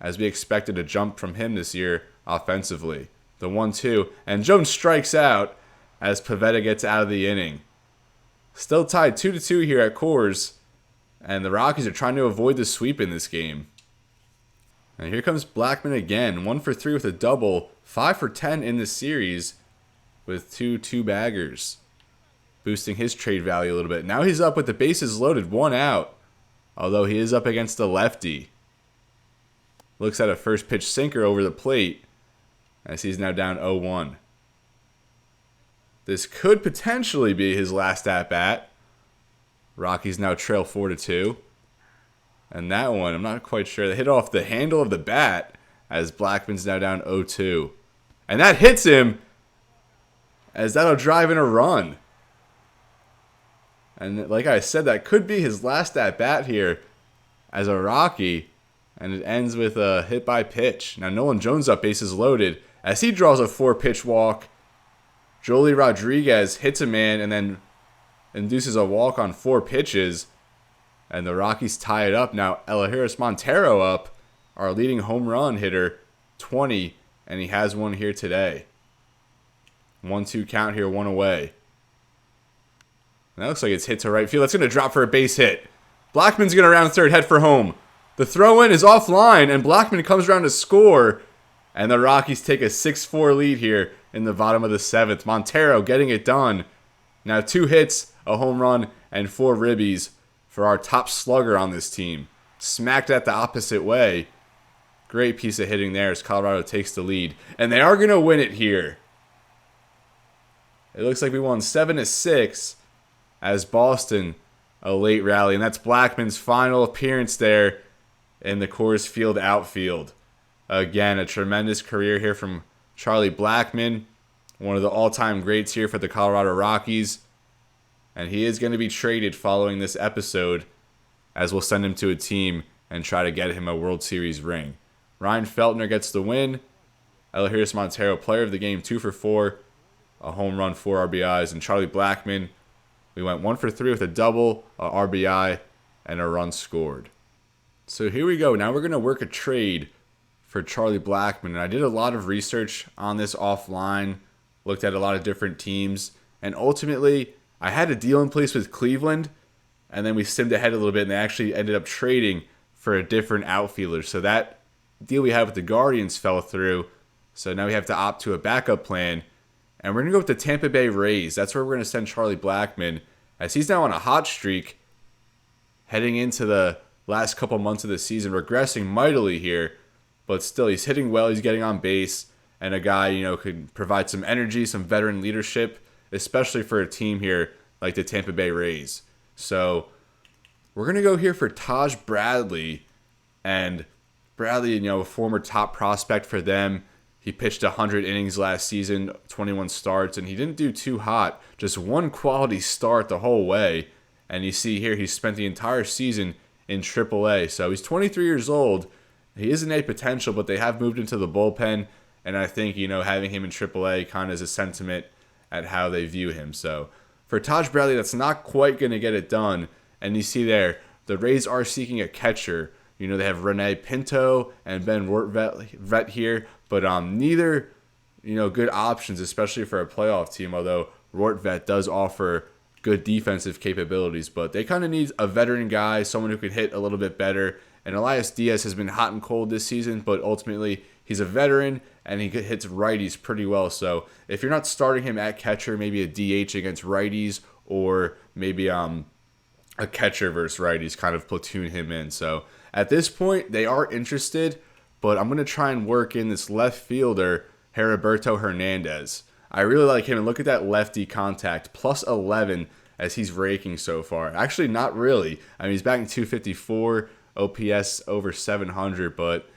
as we expected a jump from him this year offensively. The 1-2, and Jones strikes out as Pivetta gets out of the inning. Still tied 2-2 here at Coors, and the Rockies are trying to avoid the sweep in this game. And here comes Blackmon again, 1 for 3 with a double, 5 for 10 in this series with 2 two-baggers, boosting his trade value a little bit. Now he's up with the bases loaded, 1 out, although he is up against a lefty. Looks at a first pitch sinker over the plate as he's now down 0-1. This could potentially be his last at-bat. Rockies now trail 4-2. And that one, I'm not quite sure. They hit off the handle of the bat as Blackmon's now down 0-2. And that hits him, as that'll drive in a run. And like I said, that could be his last at-bat here as a Rocky. And it ends with a hit by pitch. Now Nolan Jones up, bases loaded, as he draws a 4-pitch walk. Joely Rodriguez hits a man and then induces a walk on 4 pitches. And the Rockies tie it up. Now Elias Montero up, our leading home run hitter, 20. And he has one here today. 1-2 count here, 1 away. And that looks like it's hit to right field. That's going to drop for a base hit. Blackmon's going to round 3rd, head for home. The throw-in is offline, and Blackmon comes around to score. And the Rockies take a 6-4 lead here in the bottom of the 7th. Montero getting it done. Now 2 hits, a home run, and 4 ribbies for our top slugger on this team. smacked it the opposite way. Great piece of hitting there as Colorado takes the lead. And they are going to win it here. It looks like we won 7-6 as Boston, a late rally. And that's Blackmon's final appearance there in the Coors Field outfield. Again, a tremendous career here from Charlie Blackmon, one of the all-time greats here for the Colorado Rockies. And he is going to be traded following this episode, as we'll send him to a team and try to get him a World Series ring. Ryan Feltner gets the win. Elias Montero, player of the game, 2 for 4. A home run, 4 RBIs. And Charlie Blackmon, we went 1 for 3 with a double, a RBI, and a run scored. So here we go. Now we're going to work a trade for Charlie Blackmon. And I did a lot of research on this offline, looked at a lot of different teams, and ultimately I had a deal in place with Cleveland, and then we simmed ahead a little bit, and they actually ended up trading for a different outfielder. So that deal we had with the Guardians fell through. So now we have to opt to a backup plan, and we're going to go with the Tampa Bay Rays. That's where we're going to send Charlie Blackmon, as he's now on a hot streak heading into the last couple months of the season, regressing mightily here, but still he's hitting well, he's getting on base, and a guy, could provide some energy, some veteran leadership, especially for a team here like the Tampa Bay Rays. So we're going to go here for Taj Bradley. And Bradley, a former top prospect for them. He pitched 100 innings last season, 21 starts, and he didn't do too hot. Just one quality start the whole way. And you see here, he spent the entire season in AAA. So he's 23 years old. He is an A potential, but they have moved into the bullpen. And I think, having him in AAA kind of is a sentiment at how they view him. So for Taj Bradley, that's not quite going to get it done. And you see there, the Rays are seeking a catcher. They have Rene Pinto and Ben Rortvedt here, but neither, good options, especially for a playoff team, although Rortvedt does offer good defensive capabilities. But they kind of need a veteran guy, someone who could hit a little bit better. And Elias Diaz has been hot and cold this season, but ultimately he's a veteran and he hits righties pretty well. So if you're not starting him at catcher, maybe a DH against righties, or maybe a catcher versus righties, kind of platoon him in. So at this point, they are interested, but I'm going to try and work in this left fielder, Heriberto Hernandez. I really like him, and look at that lefty contact, plus 11 as he's raking so far. Actually, not really. I mean, he's batting 254, OPS over 700, but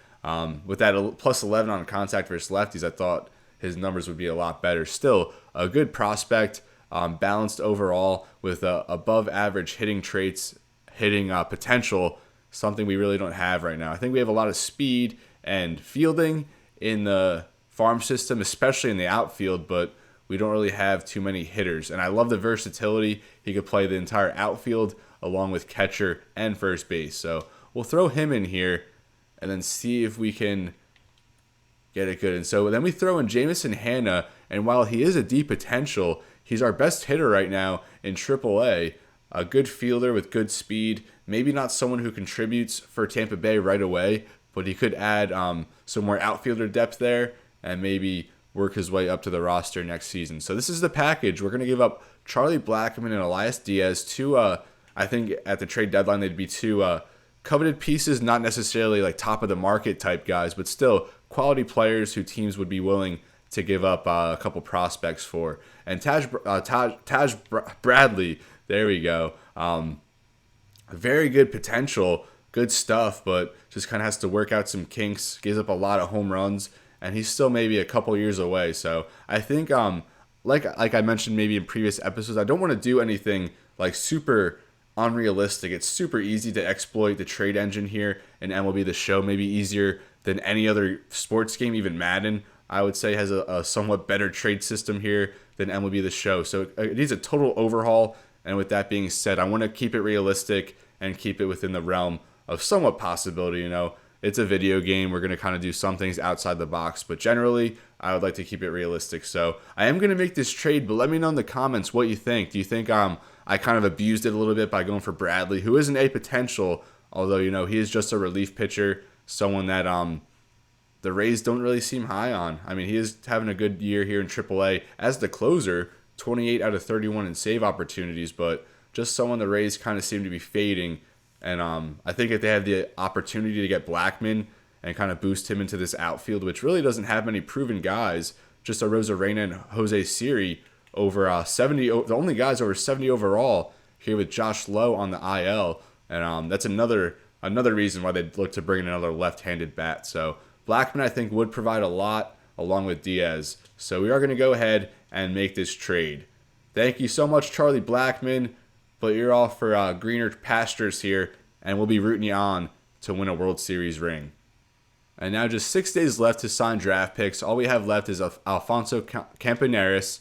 with that plus 11 on contact versus lefties, I thought his numbers would be a lot better. Still, a good prospect, balanced overall with above average hitting traits, hitting potential, something we really don't have right now. I think we have a lot of speed and fielding in the farm system, especially in the outfield, but we don't really have too many hitters. And I love the versatility. He could play the entire outfield along with catcher and first base. So we'll throw him in here and then see if we can get it good. And so then we throw in Jamison Hanna, and while he is a deep potential, he's our best hitter right now in AAA. A good fielder with good speed. Maybe not someone who contributes for Tampa Bay right away, but he could add some more outfielder depth there and maybe work his way up to the roster next season. So this is the package. We're going to give up Charlie Blackmon and Elias Diaz. Two, I think at the trade deadline, they'd be two coveted pieces, not necessarily like top of the market type guys, but still quality players who teams would be willing to give up a couple prospects for. And Taj Bradley, there we go. Very good potential, good stuff, but just kind of has to work out some kinks. Gives up a lot of home runs, and he's still maybe a couple years away. So I think, like I mentioned maybe in previous episodes, I don't want to do anything like super unrealistic. It's super easy to exploit the trade engine here in MLB The Show, maybe easier than any other sports game. Even Madden, I would say, has a somewhat better trade system here than MLB The Show. So it needs a total overhaul. And with that being said, I want to keep it realistic and keep it within the realm of somewhat possibility. It's a video game. We're going to kind of do some things outside the box, but generally, I would like to keep it realistic. So I am going to make this trade, but let me know in the comments what you think. Do you think I kind of abused it a little bit by going for Bradley, who is an A potential, although, he is just a relief pitcher, someone that the Rays don't really seem high on. I mean, he is having a good year here in AAA as the closer, 28 out of 31 in save opportunities, but just someone the Rays kind of seem to be fading And I think if they have the opportunity to get Blackmon and kind of boost him into this outfield, which really doesn't have many proven guys, just a Rosarena and Jose Siri over 70, the only guys over 70 overall here with Josh Lowe on the IL. And that's another reason why they'd look to bring in another left-handed bat. So Blackmon, I think, would provide a lot along with Diaz. So we are going to go ahead and make this trade. Thank you so much, Charlie Blackmon. But you're off for greener pastures here, and we'll be rooting you on to win a World Series ring. And now just 6 days left to sign draft picks. All we have left is Alfonso Campaneris,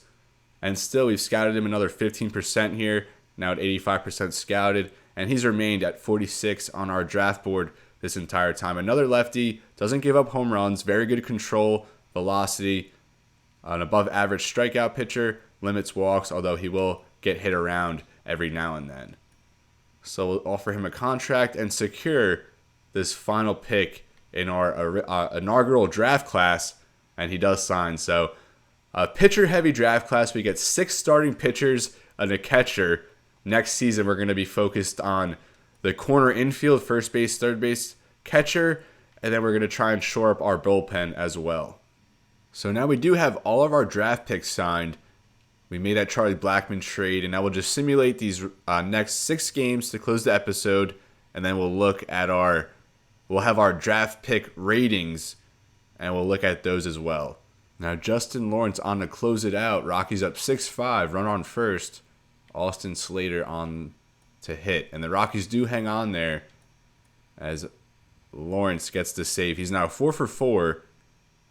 and still we've scouted him another 15% here, now at 85% scouted, and he's remained at 46 on our draft board this entire time. Another lefty, doesn't give up home runs, very good control, velocity, an above average strikeout pitcher, limits walks, although he will get hit around every now and then. So we'll offer him a contract and secure this final pick in our inaugural draft class, and he does sign. So a pitcher-heavy draft class. We get 6 starting pitchers and a catcher. Next season, we're going to be focused on the corner infield, first base, third base, catcher, and then we're going to try and shore up our bullpen as well. So now we do have all of our draft picks signed. We made that Charlie Blackmon trade, and I will just simulate these next 6 games to close the episode, and then we'll have our draft pick ratings, and we'll look at those as well. Now Justin Lawrence on to close it out. Rockies up 6-5, run on first. Austin Slater on to hit, and the Rockies do hang on there as Lawrence gets the save. He's now 4 for 4.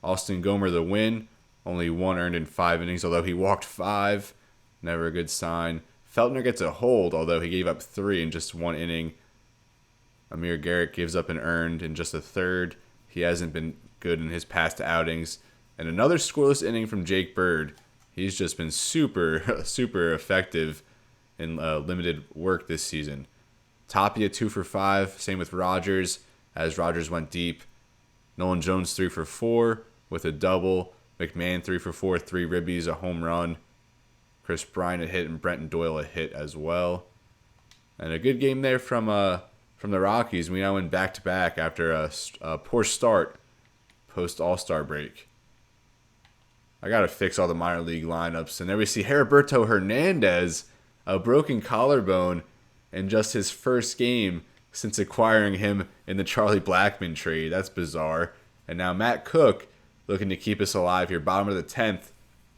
Austin Gomer the win. Only 1 earned in 5 innings, although he walked 5. Never a good sign. Feltner gets a hold, although he gave up 3 in just 1 inning. Amir Garrett gives up an earned in just a third. He hasn't been good in his past outings. And another scoreless inning from Jake Bird. He's just been super, super effective in limited work this season. Tapia 2 for 5. Same with Rodgers, as Rodgers went deep. Nolan Jones 3 for 4 with a double. McMahon 3 for 4, 3 ribbies, a home run. Chris Bryant a hit and Brenton Doyle a hit as well. And a good game there from the Rockies. We now win back-to-back after a poor start post All-Star break. I got to fix all the minor league lineups. And there we see Heriberto Hernandez, a broken collarbone in just his first game since acquiring him in the Charlie Blackmon trade. That's bizarre. And now Matt Cook looking to keep us alive here. Bottom of the 10th.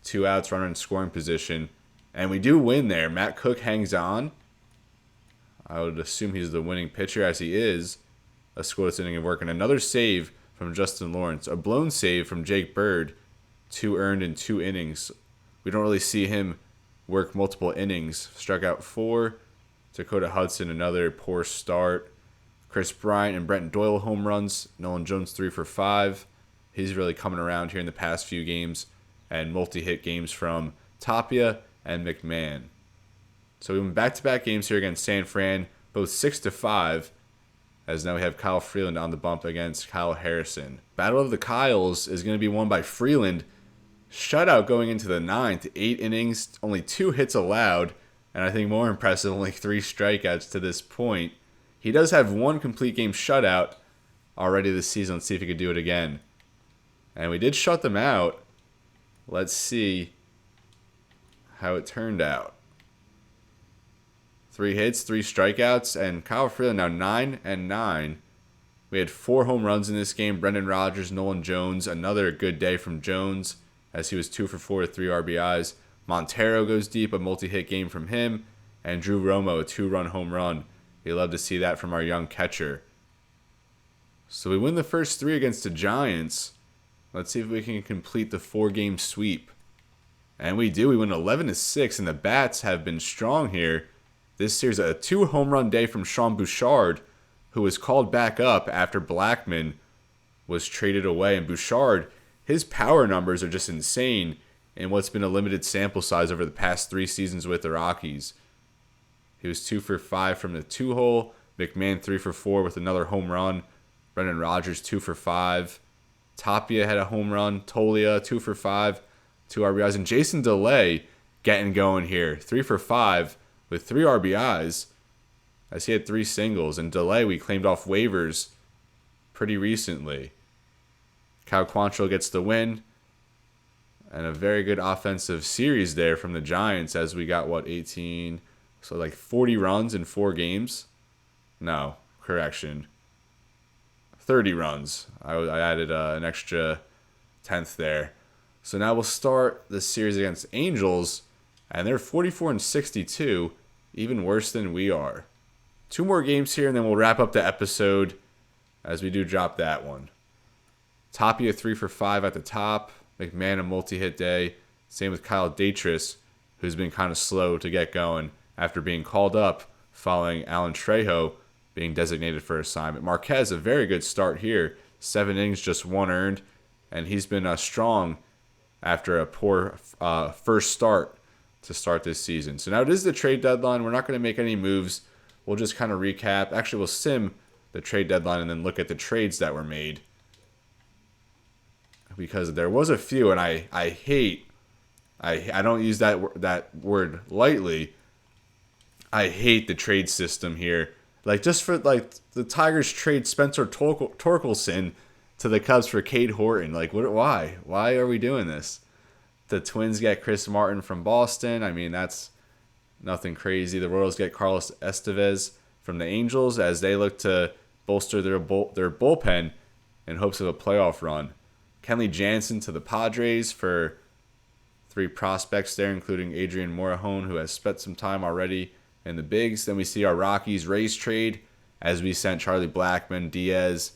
2 outs, runner in scoring position. And we do win there. Matt Cook hangs on. I would assume he's the winning pitcher, as he is. A scoreless inning of work. And another save from Justin Lawrence. A blown save from Jake Bird. 2 earned in 2 innings. We don't really see him work multiple innings. Struck out 4. Dakota Hudson, another poor start. Chris Bryant and Brenton Doyle home runs. Nolan Jones 3 for 5. He's really coming around here in the past few games. And multi-hit games from Tapia and McMahon. So we went back-to-back games here against San Fran, both 6-5. As now we have Kyle Freeland on the bump against Kyle Harrison. Battle of the Kyles is going to be won by Freeland. Shutout going into the 9th. 8 innings, only 2 hits allowed. And I think more impressive, only 3 strikeouts to this point. He does have 1 complete game shutout already this season. Let's see if he could do it again. And we did shut them out. Let's see how it turned out. 3 hits, 3 strikeouts, and Kyle Freeland now 9-9. We had 4 home runs in this game. Brendan Rodgers, Nolan Jones, another good day from Jones, as he was 2 for 4 with 3 RBIs. Montero goes deep, a multi-hit game from him, and Drew Romo, a 2-run home run. You love to see that from our young catcher. So we win the first 3 against the Giants. Let's see if we can complete the 4-game sweep. And we do. We win 11-6, and the bats have been strong here. This series, a 2-home run day from Sean Bouchard, who was called back up after Blackmon was traded away. And Bouchard, his power numbers are just insane in what's been a limited sample size over the past 3 seasons with the Rockies. He was 2 for 5 from the 2-hole. McMahon 3 for 4 with another home run. Brendan Rodgers 2 for 5. Tapia had a home run. Tolia 2 for 5, 2 RBIs. And Jason DeLay getting going here. 3 for 5 with 3 RBIs. as he had 3 singles. And Delay, we claimed off waivers pretty recently. Cal Quantrill gets the win. And a very good offensive series there from the Giants as we got, 18? So like 40 runs in 4 games. No, correction. 30 runs. I added an extra 10th there. So now we'll start the series against Angels, and they're 44-62, even worse than we are. 2 more games here, and then we'll wrap up the episode as we do drop that one. Tapia 3 for 5 at the top. McMahon a multi-hit day. Same with Kyle Datris, who's been kind of slow to get going after being called up following Alan Trejo being designated for assignment. Marquez, a very good start here. 7 innings, just 1 earned, and he's been strong after a poor first start to start this season. So now it is the trade deadline. We're not going to make any moves. We'll just kind of recap. Actually, we'll sim the trade deadline and then look at the trades that were made, because there was a few, and I don't use that word lightly. I hate the trade system here. Like, just for like the Tigers trade Spencer Torkelson to the Cubs for Cade Horton. Like, why? Why are we doing this? The Twins get Chris Martin from Boston. I mean, that's nothing crazy. The Royals get Carlos Estevez from the Angels as they look to bolster their bullpen in hopes of a playoff run. Kenley Jansen to the Padres for 3 prospects there, including Adrian Morejon, who has spent some time already in the bigs. Then we see our Rockies-Rays trade as we sent Charlie Blackmon, Diaz,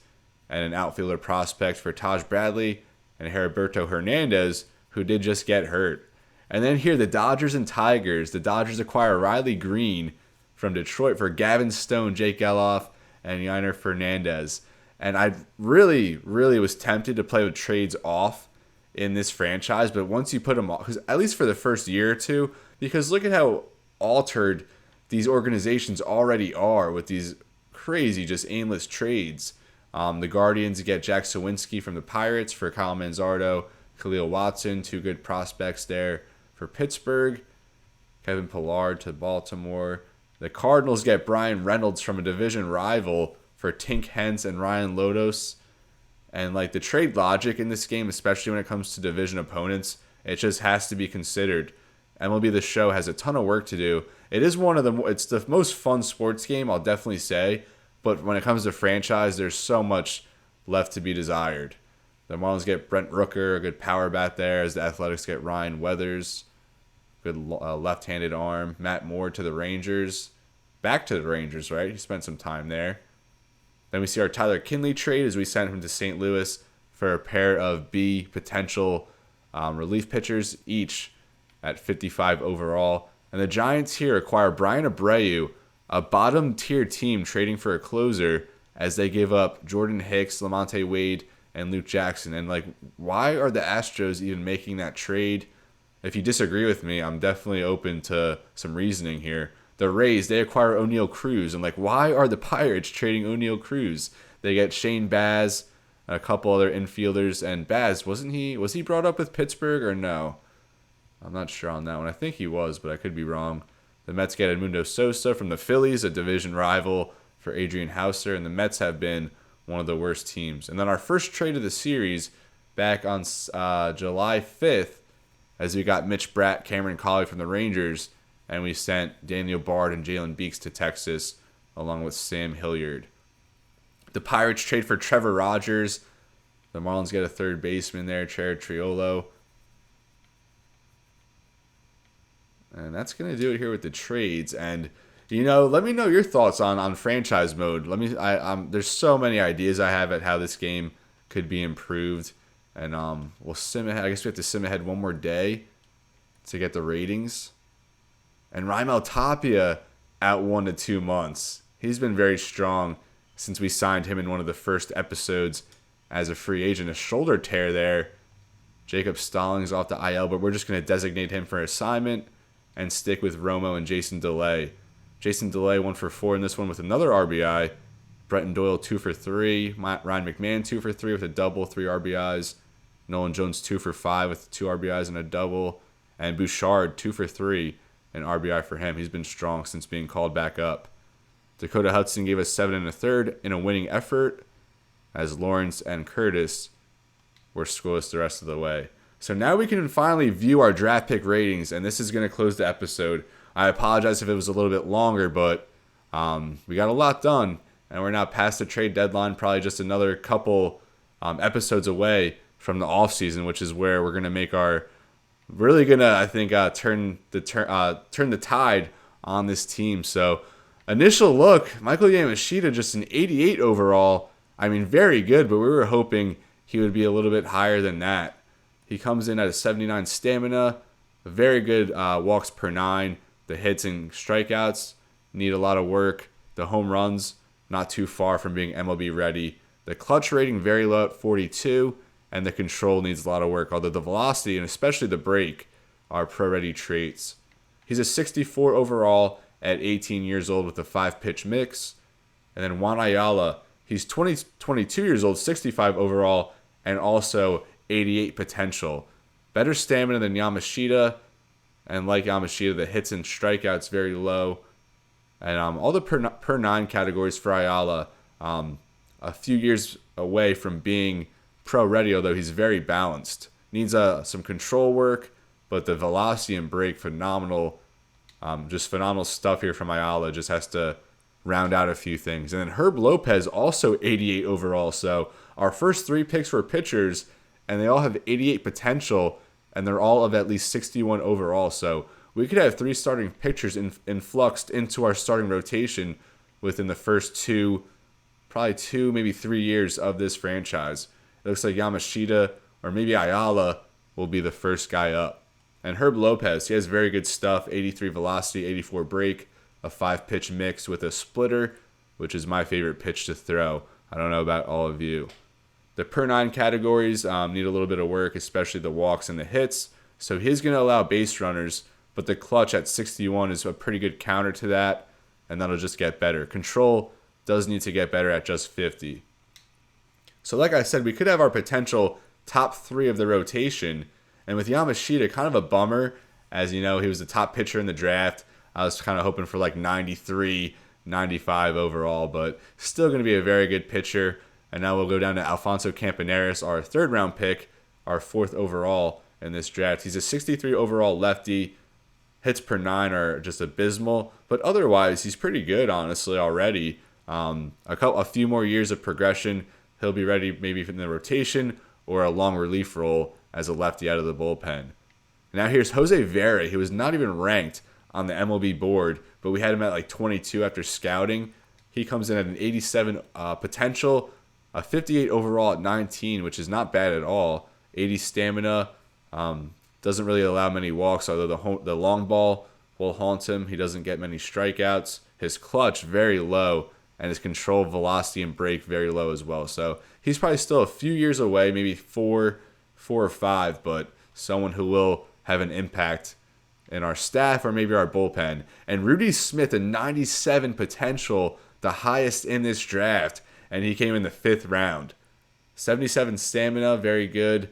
and an outfielder prospect for Taj Bradley and Heriberto Hernandez, who did just get hurt. And then here, the Dodgers and Tigers. The Dodgers acquire Riley Green from Detroit for Gavin Stone, Jake Geloff, and Yainer Fernandez. And I really, really was tempted to play with trades off in this franchise, but once you put them off, because at least for the first year or two, because look at how altered these organizations already are with these crazy, just aimless trades. The Guardians get Jack Sawinski from the Pirates for Kyle Manzardo, Khalil Watson, 2 good prospects there for Pittsburgh. Kevin Pillar to Baltimore. The Cardinals get Brian Reynolds from a division rival for Tink Hence and Ryan Lodos. And like the trade logic in this game, especially when it comes to division opponents, it just has to be considered. MLB The Show has a ton of work to do. It's the most fun sports game, I'll definitely say. But when it comes to franchise, there's so much left to be desired. The Marlins get Brent Rooker, a good power bat there, as the Athletics get Ryan Weathers, good left-handed arm. Matt Moore to the Rangers. Back to the Rangers, right? He spent some time there. Then we see our Tyler Kinley trade as we sent him to St. Louis for a pair of B potential relief pitchers, each at 55 overall. And the Giants here acquire Brian Abreu, a bottom-tier team trading for a closer, as they give up Jordan Hicks, Lamonte Wade, and Luke Jackson. And like, why are the Astros even making that trade? If you disagree with me, I'm definitely open to some reasoning here. The Rays, they acquire O'Neal Cruz. And like, why are the Pirates trading O'Neal Cruz? They get Shane Baz, a couple other infielders, and Baz, was he brought up with Pittsburgh or no? I'm not sure on that one. I think he was, but I could be wrong. The Mets get Edmundo Sosa from the Phillies, a division rival for Adrian Houser, and the Mets have been one of the worst teams. And then our first trade of the series back on July 5th, as we got Mitch Bratt, Cameron Colley from the Rangers, and we sent Daniel Bard and Jalen Beeks to Texas, along with Sam Hilliard. The Pirates trade for Trevor Rodgers. The Marlins get a third baseman there, Jared Triolo. And that's going to do it here with the trades. And, let me know your thoughts on franchise mode. There's so many ideas I have at how this game could be improved. And we'll sim ahead. I guess we have to sim ahead one more day to get the ratings. And Raimel Tapia out 1 to 2 months. He's been very strong since we signed him in one of the first episodes as a free agent. A shoulder tear there. Jacob Stallings off the IL, but we're just going to designate him for assignment and stick with Romo and Jason Delay. Jason Delay 1 for 4 in this one with another RBI. Bretton Doyle 2 for 3. Ryan McMahon 2 for 3 with a double, 3 RBIs. Nolan Jones 2 for 5 with 2 RBIs and a double. And Bouchard 2 for 3, an RBI for him. He's been strong since being called back up. Dakota Hudson gave us 7 1/3 in a winning effort, as Lawrence and Curtis were scoreless the rest of the way. So now we can finally view our draft pick ratings, and this is going to close the episode. I apologize if it was a little bit longer, but we got a lot done, and we're now past the trade deadline, probably just another couple episodes away from the offseason, which is where we're going to make our really going to, I think, turn the tide on this team. So initial look, Michael Yamashita, just an 88 overall. I mean, very good, but we were hoping he would be a little bit higher than that. He comes in at a 79 stamina, very good walks per 9. The hits and strikeouts need a lot of work. The home runs, not too far from being MLB ready. The clutch rating, very low at 42, and the control needs a lot of work, although the velocity and especially the break are pro-ready traits. He's a 64 overall at 18 years old with a 5-pitch mix. And then Juan Ayala, he's 22 years old, 65 overall, and also 88 potential. Better stamina than Yamashita, and like Yamashita, the hits and strikeouts very low. And all the per 9 categories for Ayala, a few years away from being pro-ready, although he's very balanced. Needs some control work, but the velocity and break, phenomenal. Just phenomenal stuff here from Ayala. Just has to round out a few things. And then Herb Lopez, also 88 overall. So our first 3 picks were pitchers, and they all have 88 potential, and they're all of at least 61 overall. So we could have 3 starting pitchers influxed into our starting rotation within the first 2, maybe 3 years of this franchise. It looks like Yamashita or maybe Ayala will be the first guy up. And Herb Lopez, he has very good stuff, 83 velocity, 84 break, a 5-pitch mix with a splitter, which is my favorite pitch to throw. I don't know about all of you. The per 9 categories need a little bit of work, especially the walks and the hits. So he's going to allow base runners, but the clutch at 61 is a pretty good counter to that, and that'll just get better. Control does need to get better at just 50. So like I said, we could have our potential top 3 of the rotation. And with Yamashita, kind of a bummer, as you know, he was the top pitcher in the draft. I was kind of hoping for like 93, 95 overall, but still going to be a very good pitcher. And now we'll go down to Alfonso Campaneris, our 3rd round pick, our 4th overall in this draft. He's a 63 overall lefty. Hits per 9 are just abysmal, but otherwise he's pretty good, honestly, already. A few more years of progression, he'll be ready maybe in the rotation or a long relief role as a lefty out of the bullpen. Now here's Jose Vera. He was not even ranked on the MLB board, but we had him at like 22 after scouting. He comes in at an 87 potential, a 58 overall at 19, which is not bad at all. 80 stamina, doesn't really allow many walks, although the long ball will haunt him. He doesn't get many strikeouts. His clutch, very low, and his control, velocity, and break, very low as well. So he's probably still a few years away, maybe 4 or 5, but someone who will have an impact in our staff or maybe our bullpen. And Rudy Smith, a 97 potential, the highest in this draft, and he came in the 5th round. 77 stamina, very good.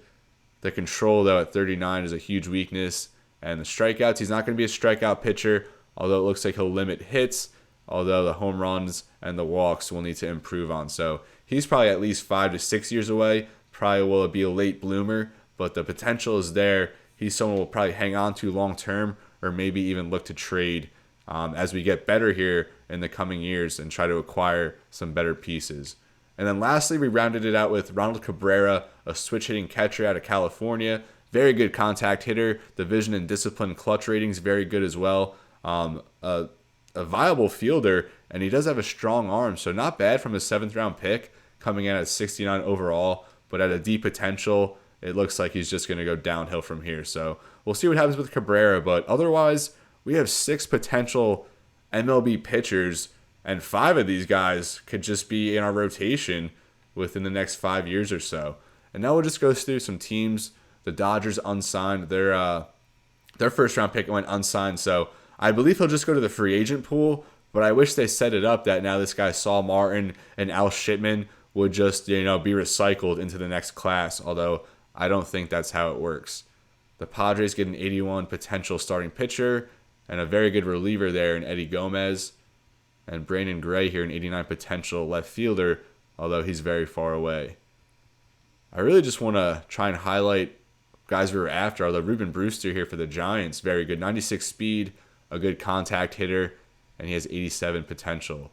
The control, though, at 39 is a huge weakness. And the strikeouts, he's not going to be a strikeout pitcher, although it looks like he'll limit hits, although the home runs and the walks will need to improve on. So he's probably at least 5 to 6 years away. Probably will be a late bloomer, but the potential is there. He's someone we'll probably hang on to long term, or maybe even look to trade as we get better here in the coming years and try to acquire some better pieces. And then lastly, we rounded it out with Ronald Cabrera, a switch-hitting catcher out of California. Very good contact hitter. The vision and discipline clutch ratings very good as well. A viable fielder, and he does have a strong arm, so not bad from a 7th round pick, coming in at 69 overall. But at a deep potential, it looks like he's just going to go downhill from here. So we'll see what happens with Cabrera. But otherwise, we have 6 potential MLB pitchers, and 5 of these guys could just be in our rotation within the next 5 years or so. And now we'll just go through some teams. The Dodgers unsigned. Their 1st round pick went unsigned. So I believe he'll just go to the free agent pool. But I wish they set it up that now this guy Saul Martin and Al Shipman would just, be recycled into the next class, although I don't think that's how it works. The Padres get an 81 potential starting pitcher and a very good reliever there in Eddie Gomez. And Brandon Gray here, an 89 potential left fielder, although he's very far away. I really just want to try and highlight guys we were after, although Ruben Brewster here for the Giants, very good. 96 speed, a good contact hitter, and he has 87 potential.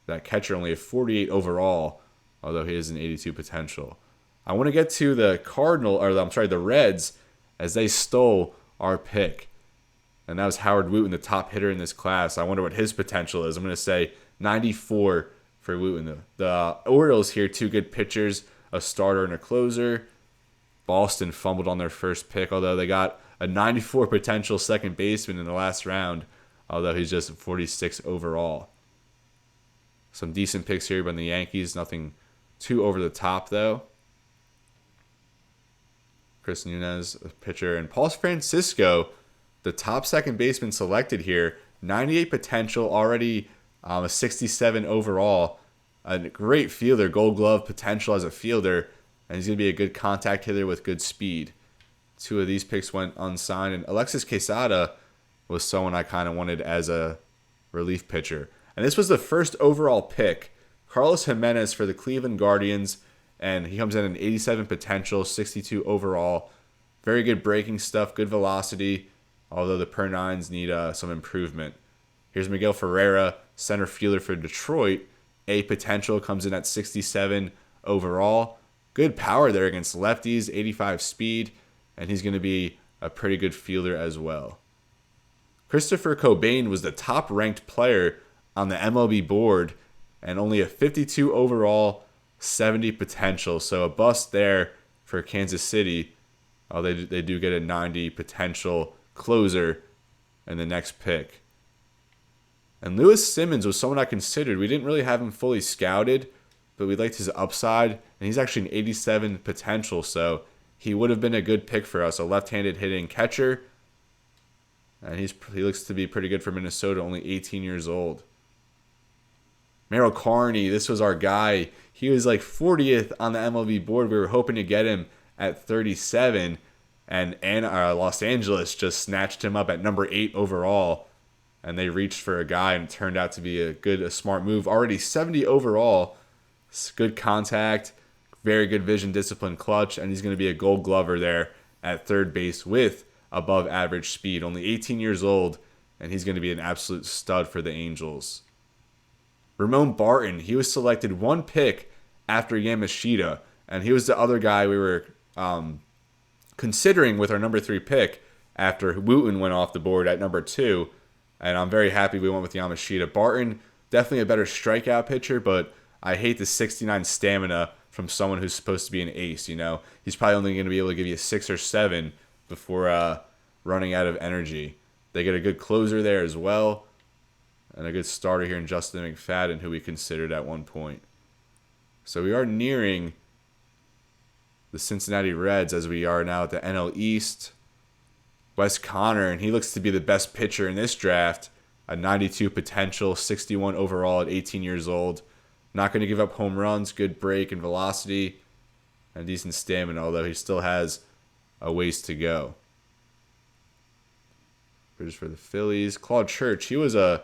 That catcher only a 48 overall, although he has an 82 potential. I want to get to the Reds, as they stole our pick. And that was Howard Wooten, the top hitter in this class. I wonder what his potential is. I'm going to say 94 for Wooten. The Orioles here, two good pitchers, a starter and a closer. Boston fumbled on their first pick, although they got a 94 potential second baseman in the last round, although he's just 46 overall. Some decent picks here by the Yankees. Nothing too over the top, though. Chris Nunez, a pitcher. And Paul Francisco, the top second baseman selected here. 98 potential, already a 67 overall. A great fielder, Gold Glove potential as a fielder. And he's going to be a good contact hitter with good speed. Two of these picks went unsigned. And Alexis Quesada was someone I kind of wanted as a relief pitcher. And this was the first overall pick. Carlos Jimenez for the Cleveland Guardians. And he comes in an 87 potential, 62 overall. Very good breaking stuff, good velocity. Although the per nines need some improvement. Here's Miguel Ferreira, center fielder for Detroit. A potential, comes in at 67 overall. Good power there against lefties, 85 speed. And he's going to be a pretty good fielder as well. Christopher Cobain was the top ranked player on the MLB board, and only a 52 overall, 70 potential. So a bust there for Kansas City. They do get a 90 potential closer in the next pick. And Lewis Simmons was someone I considered. We didn't really have him fully scouted, but we liked his upside. And he's actually an 87 potential, so he would have been a good pick for us. A left-handed hitting catcher. And he looks to be pretty good for Minnesota, only 18 years old. Merrill Carney, this was our guy. He was like 40th on the MLB board. We were hoping to get him at 37, and Los Angeles just snatched him up at number 8 overall, and they reached for a guy, and it turned out to be a smart move. Already 70 overall, good contact, very good vision, discipline, clutch, and he's going to be a Gold Glover there at third base with above average speed. Only 18 years old, and he's going to be an absolute stud for the Angels. Ramon Barton, he was selected one pick after Yamashita, and he was the other guy we were considering with our number 3 pick after Wooten went off the board at number 2, and I'm very happy we went with Yamashita. Barton, definitely a better strikeout pitcher, but I hate the 69 stamina from someone who's supposed to be an ace, you know. He's probably only going to be able to give you 6 or 7 before running out of energy. They get a good closer there as well, and a good starter here in Justin McFadden, who we considered at one point. So we are nearing the Cincinnati Reds as we are now at the NL East. Wes Connor, and he looks to be the best pitcher in this draft. A 92 potential, 61 overall at 18 years old. Not going to give up home runs, good break and velocity, and decent stamina, although he still has a ways to go. Here's for the Phillies. Claude Church, he was a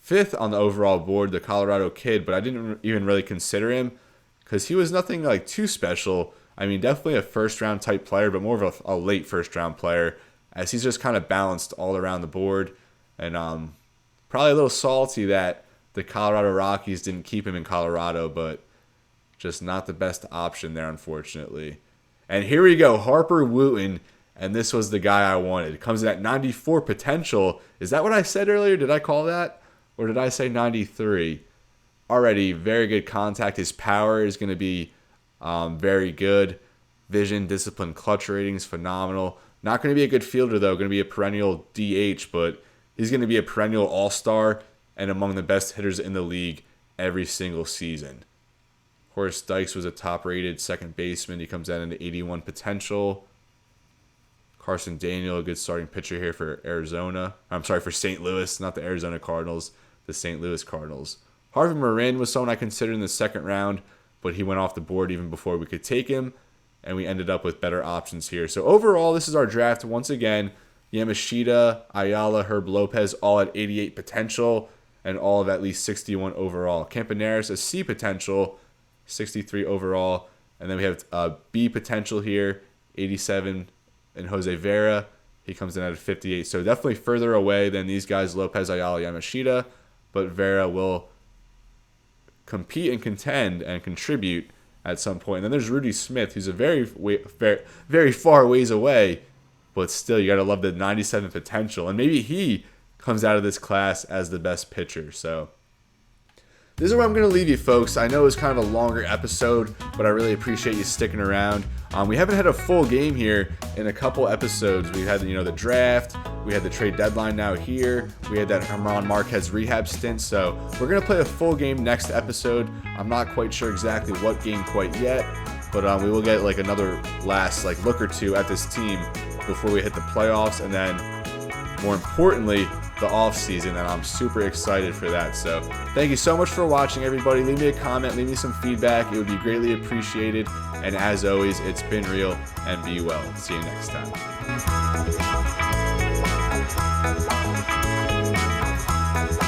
5th on the overall board, the Colorado kid, but I didn't even really consider him because he was nothing like too special. I mean, definitely a first-round type player, but more of a late first-round player, as he's just kind of balanced all around the board. And probably a little salty that the Colorado Rockies didn't keep him in Colorado, but just not the best option there, unfortunately. And here we go, Harper Wooten, and this was the guy I wanted. Comes in at 94 potential. Is that what I said earlier? Did I call that? Or did I say 93? Already very good contact. His power is going to be very good. Vision, discipline, clutch ratings, phenomenal. Not going to be a good fielder, though. Going to be a perennial DH, but he's going to be a perennial all-star and among the best hitters in the league every single season. Horace Dykes was a top-rated second baseman. He comes out into 81 potential. Carson Daniel, a good starting pitcher here for for St. Louis, not the Arizona Cardinals, the St. Louis Cardinals. Harvey Marin was someone I considered in the second round, but he went off the board even before we could take him, and we ended up with better options here. So overall, this is our draft. Once again, Yamashita, Ayala, Herb Lopez, all at 88 potential. and all of at least 61 overall. Campaneris, a C potential, 63 overall. And then we have B potential here, 87. And Jose Vera, he comes in at a 58. So definitely further away than these guys, Lopez, Ayala, Yamashita. But Vera will compete and contend and contribute at some point. And then there's Rudy Smith, who's a very far ways away. But still, you got to love the 97 potential. And maybe he comes out of this class as the best pitcher. So this is where I'm going to leave you, folks. I know it was kind of a longer episode, but I really appreciate you sticking around. We haven't had a full game here in a couple episodes. We had, the draft. We had the trade deadline now here. We had that Herman Marquez rehab stint. So we're going to play a full game next episode. I'm not quite sure exactly what game quite yet, but we will get like another last look or two at this team before we hit the playoffs, and then more importantly, the off season, and I'm super excited for that. So thank you so much for watching, everybody. Leave me a comment, leave me some feedback. It would be greatly appreciated. And as always, it's been real, and be well. See you next time.